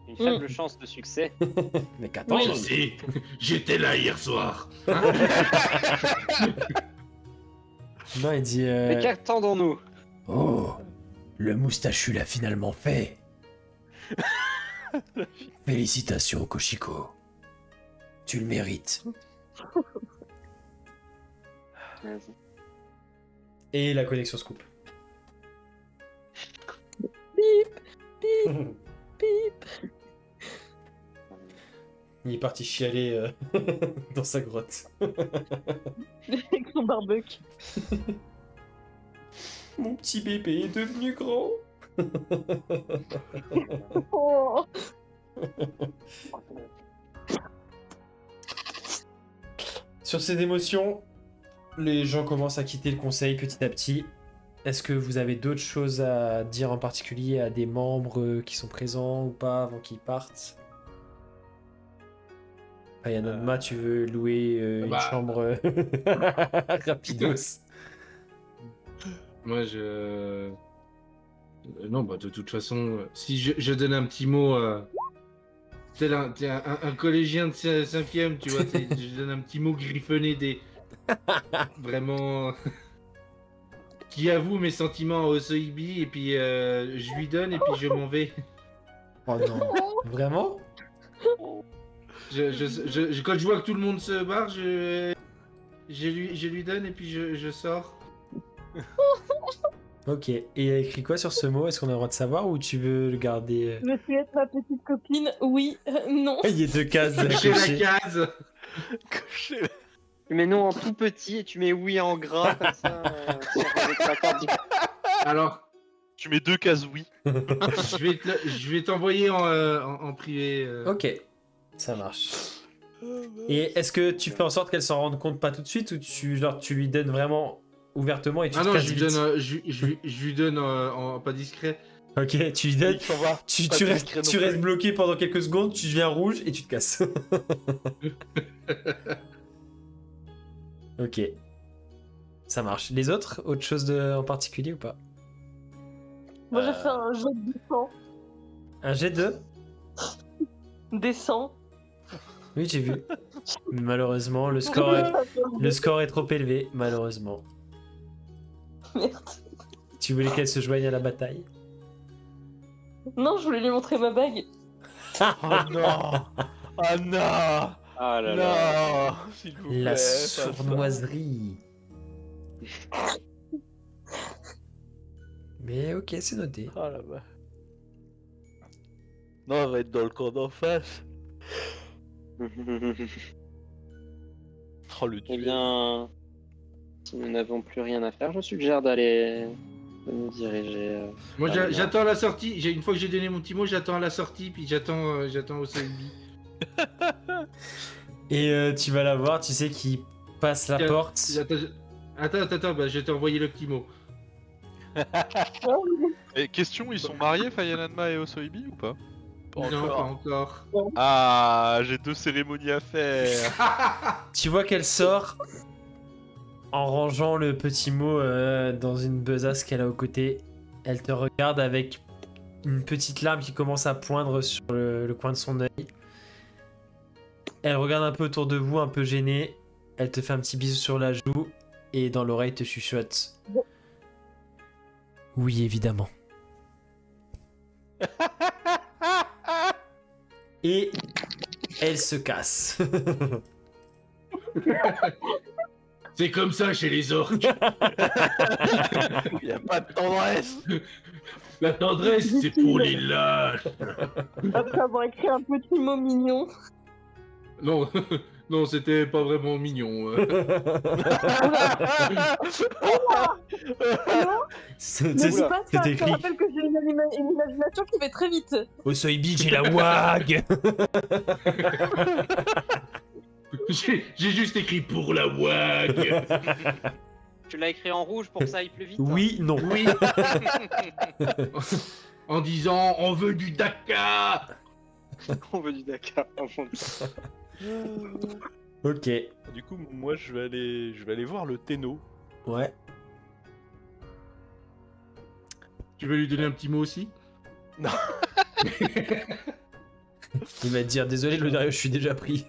Une faible chance de succès. Mais qu'attends, Je sais, j'étais là hier soir. Non, il dit Mais qu'attendons-nous? Oh, le moustachu l'a finalement fait. Félicitations, Koshiko. Tu le mérites. Vas-y. Et la connexion se coupe. Pip. Il est parti chialer dans sa grotte. Avec son barbecue. Mon petit bébé est devenu grand. Oh. Sur ces émotions, les gens commencent à quitter le conseil petit à petit. Est-ce que vous avez d'autres choses à dire en particulier à des membres qui sont présents ou pas avant qu'ils partent? Yanonma, tu veux louer une chambre rapidos? Moi, non, bah de toute façon, si je donne un petit mot, tel un collégien de 5ème, tu vois, je donne un petit mot griffonné vraiment qui avoue mes sentiments au Soibi, et puis je lui donne et puis je m'en vais. Oh non, vraiment? Quand je vois que tout le monde se barre, je lui donne et puis je sors. Ok, et il y a écrit quoi sur ce mot? Est-ce qu'on a le droit de savoir ou tu veux le garder? Je veux être ma petite copine. Oui, non. Il y a 2 cases de la Chez cocher. la case. Tu mets non en tout petit et tu mets oui en gras, comme ça. Avec la carte du- Alors, Tu mets 2 cases oui. je vais t'envoyer en privé. Ok, ça marche. Et est-ce que tu fais en sorte qu'elle s'en rende compte pas tout de suite ou tu lui donnes vraiment ouvertement et tu Ah te non, casses je lui vite? donne, je lui donne en pas discret. Ok, tu lui donnes, Il faut voir. tu Pas restes, discret non tu restes plus. bloqué pendant quelques secondes, tu deviens rouge et tu te casses. Ok, ça marche. Les autres, autre chose en particulier ou pas? Moi, j'ai fait un jeu de descente. Un jet de? Descend. Oui, j'ai vu. Malheureusement, le score est trop élevé, malheureusement. Merde. Tu voulais qu'elle se joigne à la bataille? Non, je voulais lui montrer ma bague. Oh non. Ah non. Ah là là. Non, s'il vous La plaît. sournoiserie. Mais ok, c'est noté. Ah là bas. Non, elle va être dans le camp d'en face. Oh le Eh duel. bien, si nous n'avons plus rien à faire, je suggère de nous diriger. Moi, vers le nord. j'attends la sortie. Une fois que j'ai donné mon petit mot, j'attends la sortie, puis j'attends au Soybi. Et tu vas la voir, tu sais qu'il passe la porte. Attends, bah, je vais t'envoyer le petit mot. Et question, ils sont mariés, Fayanadma et Osoibi ou pas? Non, pas encore. Ah, j'ai 2 cérémonies à faire. Tu vois qu'elle sort en rangeant le petit mot dans une besace qu'elle a au côté. Elle te regarde avec une petite larme qui commence à poindre sur le coin de son œil. Elle regarde un peu autour de vous, un peu gênée. Elle te fait un petit bisou sur la joue et dans l'oreille te chuchote. Oui, évidemment. Et elle se casse. C'est comme ça chez les orques. Il y a pas de tendresse. La tendresse, c'est pour les lâches. Après avoir écrit un petit mot mignon. Non, non, c'était pas vraiment mignon. C'est Ne dis pas ça, je te écrit. rappelle que j'ai une imagination qui va très vite. Au Soybi, j'ai la wag. J'ai juste écrit pour la wag. Tu l'as écrit en rouge pour que ça aille plus vite? Oui, non. Oui. En disant, on veut du Dakar. On veut du Dakar. Ok. Du coup, moi, je vais aller voir le Téno. Ouais. Tu veux lui donner un petit mot aussi? Non. Il va te dire désolé, le Dario, je suis déjà pris.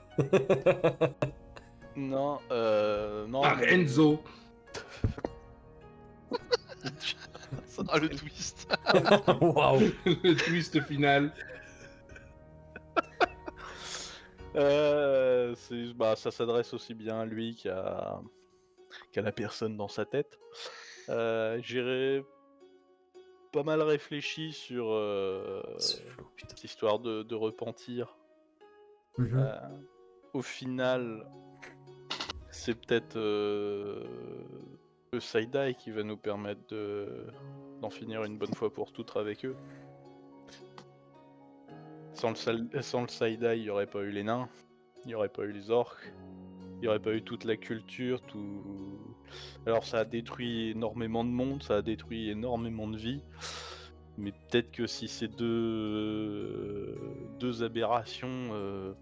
Non, non. Par mais- Enzo. Ah, le twist. Waouh. Le twist final. Ça s'adresse aussi bien à lui qu'à la personne dans sa tête. J'irai pas mal réfléchi sur Ce flot, putain. cette histoire de repentir. Mhm. Au final, c'est peut-être le Saïdai qui va nous permettre d'en finir une bonne fois pour toutes avec eux. Sans le Saïdai, il n'y aurait pas eu les nains, il n'y aurait pas eu les orques, il n'y aurait pas eu toute la culture, tout... Alors ça a détruit énormément de monde, ça a détruit énormément de vie, mais peut-être que si ces deux aberrations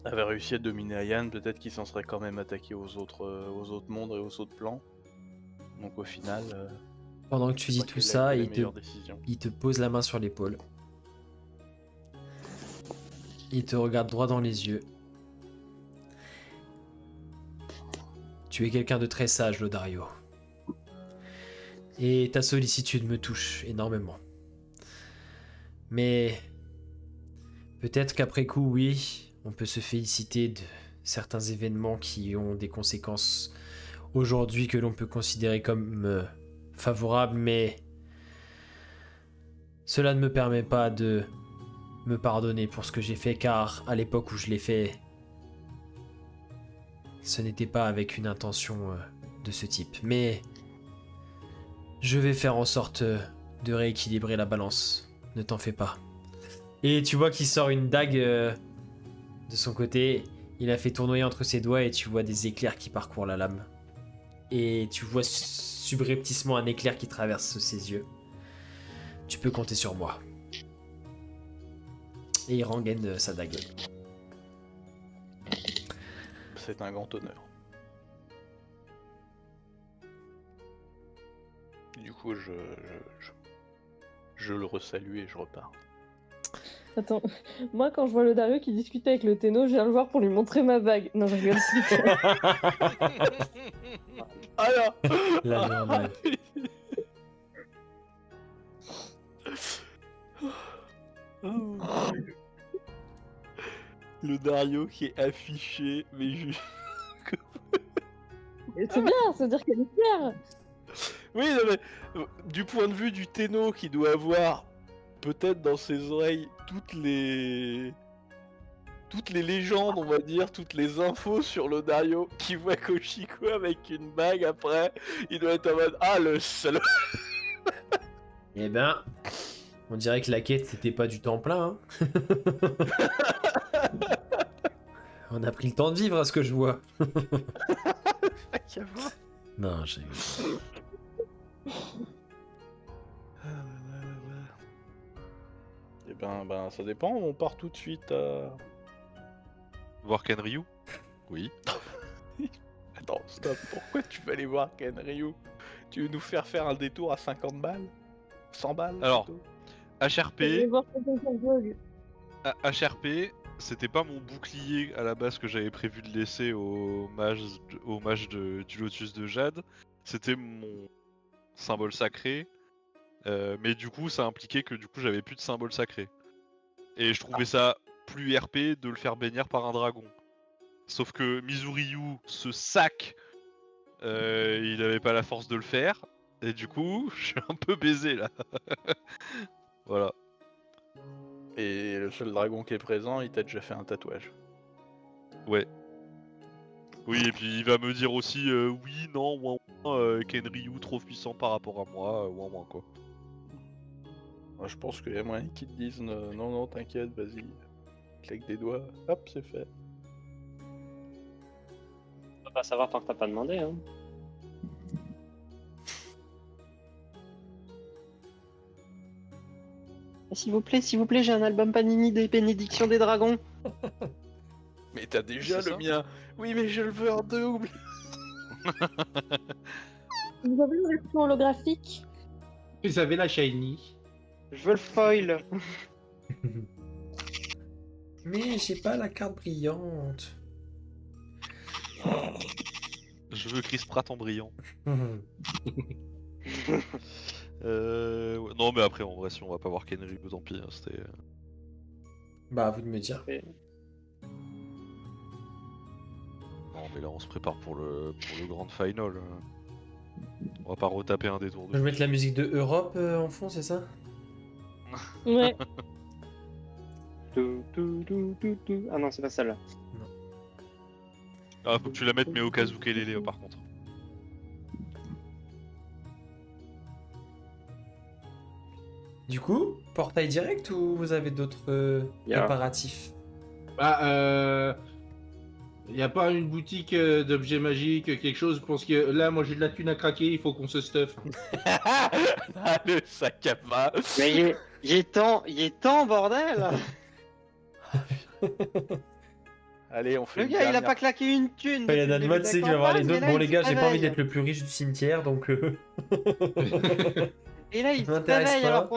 avaient réussi à dominer Ayan, peut-être qu'ils s'en seraient quand même attaqués aux autres mondes et aux autres plans. Donc au final... Pendant que tu dis pas tout quelle a ça, été la meilleure décision. il te pose la main sur l'épaule. Il te regarde droit dans les yeux. Tu es quelqu'un de très sage, Lodario. Et ta sollicitude me touche énormément. Mais peut-être qu'après coup, oui, on peut se féliciter de certains événements qui ont des conséquences aujourd'hui que l'on peut considérer comme favorables, mais cela ne me permet pas de me pardonner pour ce que j'ai fait, car à l'époque où je l'ai fait, ce n'était pas avec une intention de ce type. Mais je vais faire en sorte de rééquilibrer la balance. Ne t'en fais pas. Et tu vois qu'il sort une dague de son côté. Il a fait tournoyer entre ses doigts et tu vois des éclairs qui parcourent la lame. Et tu vois subrepticement un éclair qui traverse ses yeux. Tu peux compter sur moi. Et il rengaine sa dague. C'est un grand honneur. Du coup, je le resalue et je repars. Attends, moi quand je vois le Dario qui discutait avec le Téno, je viens le voir pour lui montrer ma bague. Non, je rigole. Alors La meilleure blague. Le Dario qui est affiché, mais juste. C'est bien, ça veut dire qu'elle est fière. Oui, non, mais du point de vue du Téno qui doit avoir peut-être dans ses oreilles toutes les légendes, on va dire, toutes les infos sur le Dario, qui voit Koshiko avec une bague après, il doit être en mode ah le salaud. Eh ben, on dirait que la quête c'était pas du temps plein. Hein. On a pris le temps de vivre à ce que je vois. Non, j'ai. Eh ben, ça dépend, on part tout de suite à... Voir Kenryu? Oui. Attends, stop, pourquoi tu vas aller voir Kenryu? Tu veux nous faire un détour à 50 balles? 100 balles? Alors, plutôt Je vais HRP, voir son blog. HRP, c'était pas mon bouclier à la base que j'avais prévu de laisser au mage du Lotus de Jade. C'était mon symbole sacré. Mais du coup, ça impliquait que du coup, j'avais plus de symbole sacré. Et je trouvais ça plus RP de le faire bénir par un dragon. Sauf que Mizuryu, ce sac, il avait pas la force de le faire. Et du coup, je suis un peu baisé là. Voilà. Et le seul dragon qui est présent, il t'a déjà fait un tatouage. Ouais. Oui, et puis il va me dire aussi oui, non, ouin, ouin, Kenryu trop puissant par rapport à moi, ouin, ouin, quoi. Moi, je pense qu'il y a moyen qu'ils te disent non, non, t'inquiète, vas-y, claque des doigts, hop, c'est fait. On va pas savoir tant que t'as pas demandé. Hein. S'il vous plaît, j'ai un album Panini des bénédictions des dragons. Mais t'as déjà C'est le ça mien. Oui, mais je le veux en double. Vous avez une version holographique? Vous avez la shiny. Je veux le foil. Mais j'ai pas la carte brillante. Je veux Chris Pratt en brillant. Ouais. Non, mais après, en vrai, si on va pas voir Kenryu, tant pis, hein, c'était... Bah, à vous de me dire. Non, mais là, on se prépare pour le grand final. On va pas retaper un détour Je de... vais mettre la musique de Europe en fond, c'est ça? Ouais. Ah non, c'est pas celle-là. Ah, faut que tu la mettes, mais au Kazukelele, par contre. Du coup, portail direct ou vous avez d'autres Yeah. préparatifs? Bah, y a pas une boutique d'objets magiques, quelque chose? Je pense que là, moi j'ai de la thune à craquer, il faut qu'on se stuff. Ah, le sac à main. Mais il est temps, bordel. Allez, on fait Le une gars, il a dernière. pas claqué une thune. Il y a depuis le d'un début mode, de la c'est qu'il va voir les campagne, autres. et là, Bon, il les gars, se j'ai pas envie réveille. d'être le plus riche du cimetière, donc. Et là, il se m'intéresse réveille pas. alors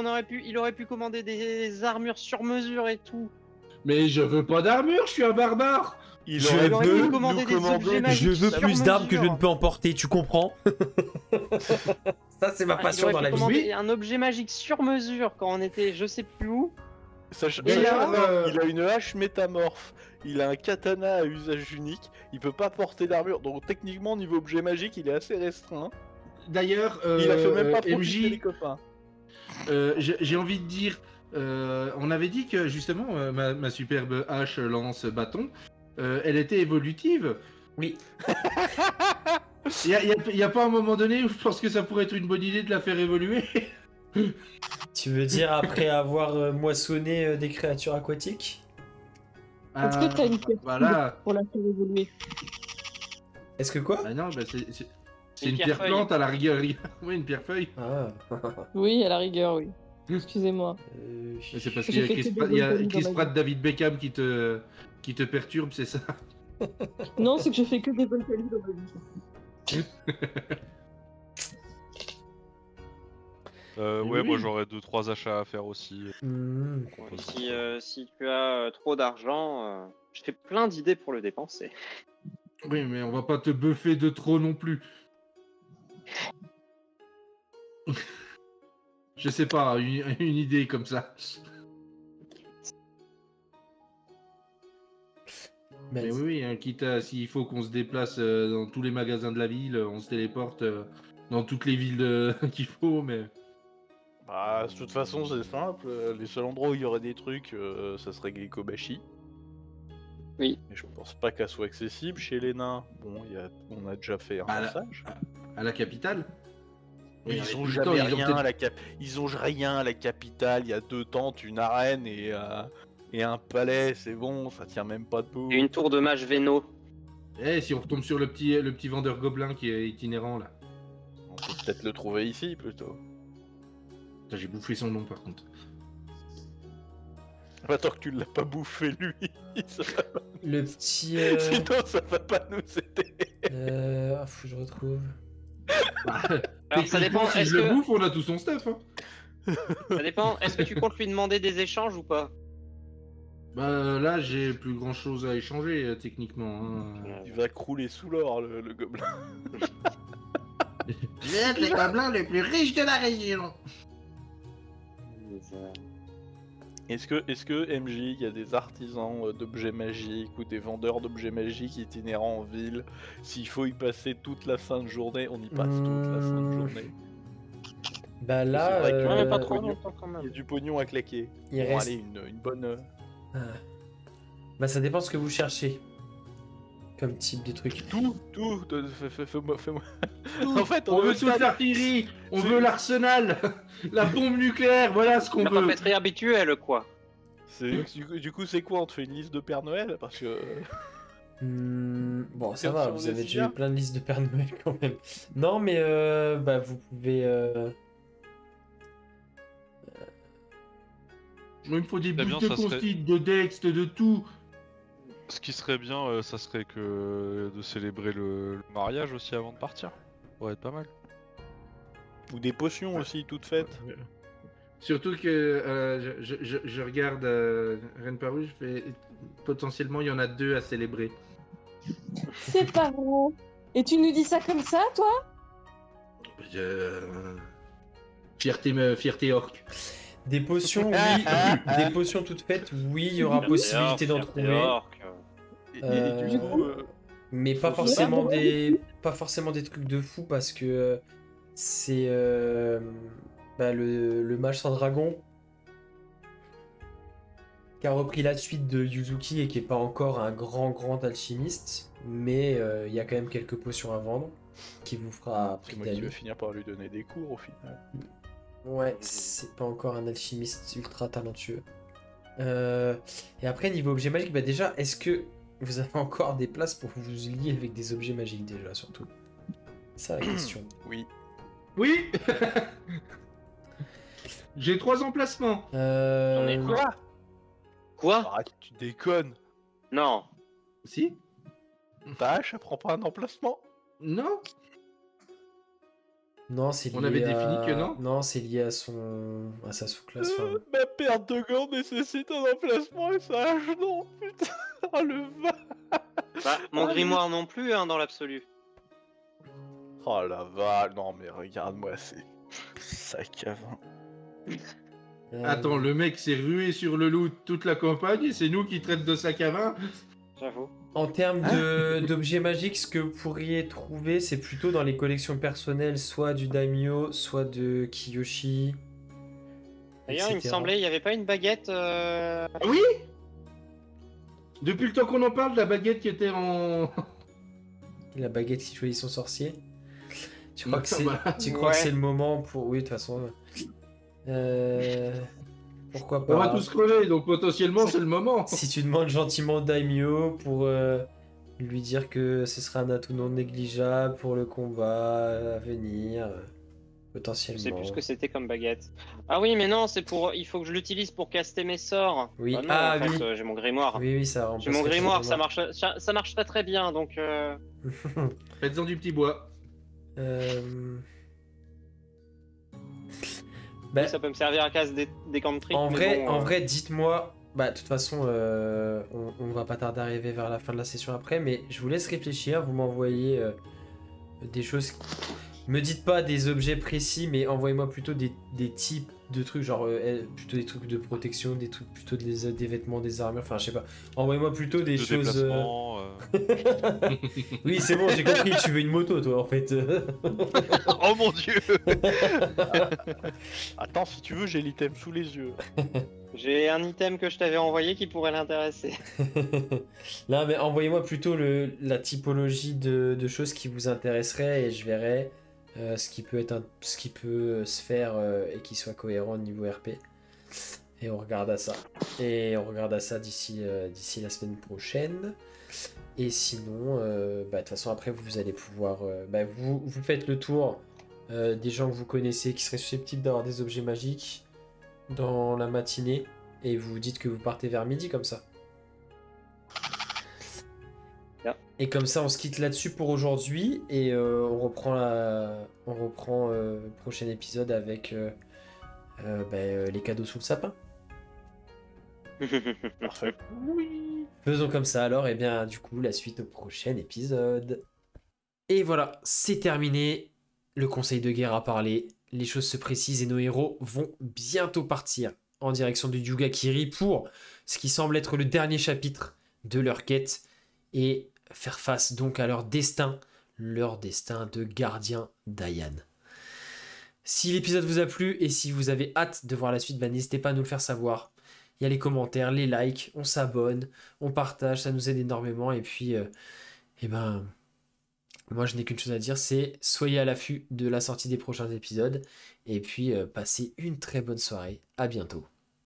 il aurait pu commander des armures sur mesure et tout. Mais je veux pas d'armure, je suis un barbare! Il Je aurait veux pu nous commander des commander objets magiques. Je veux sur plus d'armes que je mesure. ne peux emporter, tu comprends? Ça, c'est ma Il passion aurait dans pu la vie. commander un objet magique sur mesure quand on était je sais plus où. D'ailleurs, il a une hache métamorphe, il a un katana à usage unique, il peut pas porter d'armure, donc techniquement niveau objet magique il est assez restreint. D'ailleurs, Il a fait même pas profiter les MJ, copains. j'ai envie de dire, on avait dit que justement ma superbe hache lance bâton, elle était évolutive. Oui. Y a pas un moment donné où je pense que ça pourrait être une bonne idée de la faire évoluer? Tu veux dire après avoir moissonné des créatures aquatiques? Est-ce que t'as une question Voilà. pour la faire évoluer? Est-ce que quoi? Bah non, bah c'est Une une pierre pierre-feuille. plante à la rigueur. Oui, une pierre feuille. Ah. Oui, à la rigueur, oui. Excusez-moi. Mais c'est parce J'ai qu'il y a fait Chris, que Pratt, des il y a bonnes Chris dans ma Pratt, David Beckham qui te perturbe, c'est ça? Non, c'est que je fais que des bonnes qualités dans ma vie. Ouais, Oui. moi j'aurais 2-3 achats à faire aussi. Hmm. Si tu as trop d'argent, je fais plein d'idées pour le dépenser. Oui, mais on va pas te buffer de trop non plus. Je sais pas, une idée comme ça. Ben, Mais oui, hein, quitte à s'il faut qu'on se déplace dans tous les magasins de la ville, on se téléporte dans toutes les villes qu'il faut, mais... Bah, de toute façon, c'est simple. Les seuls endroits où il y aurait des trucs, ça serait Gekobashi. Oui. Mais je pense pas qu'elle soit accessible chez les nains. Bon, on a déjà fait un À la- passage. À la capitale. Mais Oui, ils avec ont le jamais temps, ils ont rien peut-être- à la ils ont rien à la capitale. Il y a 2 tentes, une arène et un palais. C'est bon, ça tient même pas debout. Et une tour de mage Véno. Eh, si on retombe sur le petit vendeur gobelin qui est itinérant, là. On peut peut-être le trouver ici plutôt. Putain, j'ai bouffé son nom, par contre. Pas tant que tu l'as pas bouffé lui. le petit. Sinon, ça va pas nous aider. Faut que je retrouve. Bah, Alors ça techniquement, dépend, si est-ce je le que... bouffe, on a tout son stuff. Hein. Ça dépend, est-ce que tu comptes lui demander des échanges ou pas? Bah là, j'ai plus grand chose à échanger, techniquement. Hein. Il va crouler sous l'or, le gobelin. Vous êtes les gobelins les plus riches de la région. Est-ce que MJ, il y a des artisans d'objets magiques ou des vendeurs d'objets magiques itinérants en ville? S'il faut y passer toute la fin de journée, on y passe toute la fin de journée. Bah C'est là, vrai que- Ouais, mais pas euh, trop pognon. longtemps quand Il y a même. du pognon à claquer. il Bon, reste. allez, une bonne... Ah. Bah ça dépend ce que vous cherchez. Comme type de truc. Tout, fais-moi... En fait, On est au veut toute stade- l'artillerie, on C'est- veut l'arsenal, la bombe nucléaire, voilà ce qu'on La veut. papeterie habituelle, quoi. Du coup, c'est quoi? On te fait une liste de Père Noël? Parce que... Bon, ça Comme va, si on vous avez est déjà eu bien. plein de listes de Père Noël quand même. Non, mais bah vous pouvez. Il me faut des Très bien, bouts de ça serait- constites, de dext, de tout. Ce qui serait bien, ça serait que de célébrer le mariage aussi avant de partir. Ça pourrait être pas mal. Ou des potions aussi, toutes faites. Surtout que je regarde Reine Paru, je fais potentiellement il y en a 2 à célébrer. C'est pas vrai. Et tu nous dis ça comme ça, toi? Fierté orque. Des potions, oui. Des potions toutes faites, oui, il y aura possibilité d'en trouver. Et du coup, Mais pas faut- forcément pas forcément des trucs de fou parce que c'est bah, le mage sans dragon qui a repris la suite de Yuzuki et qui est pas encore un grand alchimiste, mais il y a quand même quelques potions à vendre qui vous fera c'est prix moi qui d'avis. vais finir par lui donner des cours au final. Ouais, c'est pas encore un alchimiste ultra talentueux. Et après, niveau objet magique, bah déjà, est-ce que vous avez encore des places pour vous lier avec des objets magiques déjà, surtout? C'est ça la question. Oui. Oui. J'ai 3 emplacements. J'en ai Quoi? Quoi? Arrête, tu déconnes. Non. Si? Ta hache, elle prend pas un emplacement? Non. Non, c'est lié On avait à... défini que non. Non, c'est lié à sa sous-classe. enfin, Ma perte de gants nécessite un emplacement et sa hache non, putain. Oh le va. Bah, mon grimoire non plus, hein, dans l'absolu. Oh la vache, non mais regarde-moi, c'est sac à vin. Attends, le mec s'est rué sur le loot toute la campagne et c'est nous qui traite de sac à vin. J'avoue. En termes d'objets magiques, ce que vous pourriez trouver, c'est plutôt dans les collections personnelles, soit du Daimyo, soit de Kiyoshi. D'ailleurs, il me etc. semblait, il n'y avait pas une baguette. Ah oui. Depuis le temps qu'on en parle, la baguette qui était en... La baguette qui choisit son sorcier. Tu crois que c'est Bah, tu crois que ouais. c'est le moment pour... Oui, de toute façon... Pourquoi On va pas. tous crever, donc potentiellement c'est le moment. Si tu demandes gentiment au Daimyo pour lui dire que ce sera un atout non négligeable pour le combat à venir, Je potentiellement. sais plus ce que c'était comme baguette. Ah oui, mais non, c'est pour. Il faut que je l'utilise pour caster mes sorts. Oui. Bah non, Ah, en fait, oui. j'ai mon grimoire. Oui, oui, ça J'ai remplacerait mon ton grimoire, ça marche très bien, donc. Faites-en du petit bois. Bah, Oui, ça peut me servir à casse des camps de trick. en mais bon, vrai, dites-moi. Bah, de toute façon, on va pas tarder à arriver vers la fin de la session après, mais je vous laisse réfléchir. Vous m'envoyez des choses. Me dites pas des objets précis, mais envoyez-moi plutôt des types de trucs, genre plutôt des trucs de protection, des trucs plutôt des vêtements, des armures, enfin je sais pas. Envoyez-moi plutôt des De choses. déplacement, Oui, c'est bon, j'ai compris, tu veux une moto toi en fait. Oh mon dieu! Attends, si tu veux, j'ai l'item sous les yeux. j'ai un item que je t'avais envoyé qui pourrait l'intéresser. Là, mais envoyez-moi plutôt la typologie de choses qui vous intéresseraient et je verrai ce qui peut ce qui peut se faire et qui soit cohérent au niveau RP. Et on regarde à ça. Et on regarde à ça d'ici la semaine prochaine. Et sinon, bah, de toute façon, après, vous allez pouvoir... bah, vous faites le tour des gens que vous connaissez qui seraient susceptibles d'avoir des objets magiques dans la matinée. Et vous dites que vous partez vers midi, comme ça. Yeah. Et comme ça, on se quitte là-dessus pour aujourd'hui. Et on reprend le prochain épisode avec les cadeaux sous le sapin. Parfait. Faisons comme ça alors, et bien du coup la suite au prochain épisode. Et voilà, c'est terminé. Le conseil de guerre a parlé, les choses se précisent et nos héros vont bientôt partir en direction du Yugakiri pour ce qui semble être le dernier chapitre de leur quête et faire face donc à leur destin de gardien d'Ayan. Si l'épisode vous a plu et si vous avez hâte de voir la suite, n'hésitez pas à nous le faire savoir. Il y a les commentaires, les likes, on s'abonne, on partage, ça nous aide énormément. Et puis, moi je n'ai qu'une chose à dire, c'est soyez à l'affût de la sortie des prochains épisodes. Et puis, passez une très bonne soirée. À bientôt.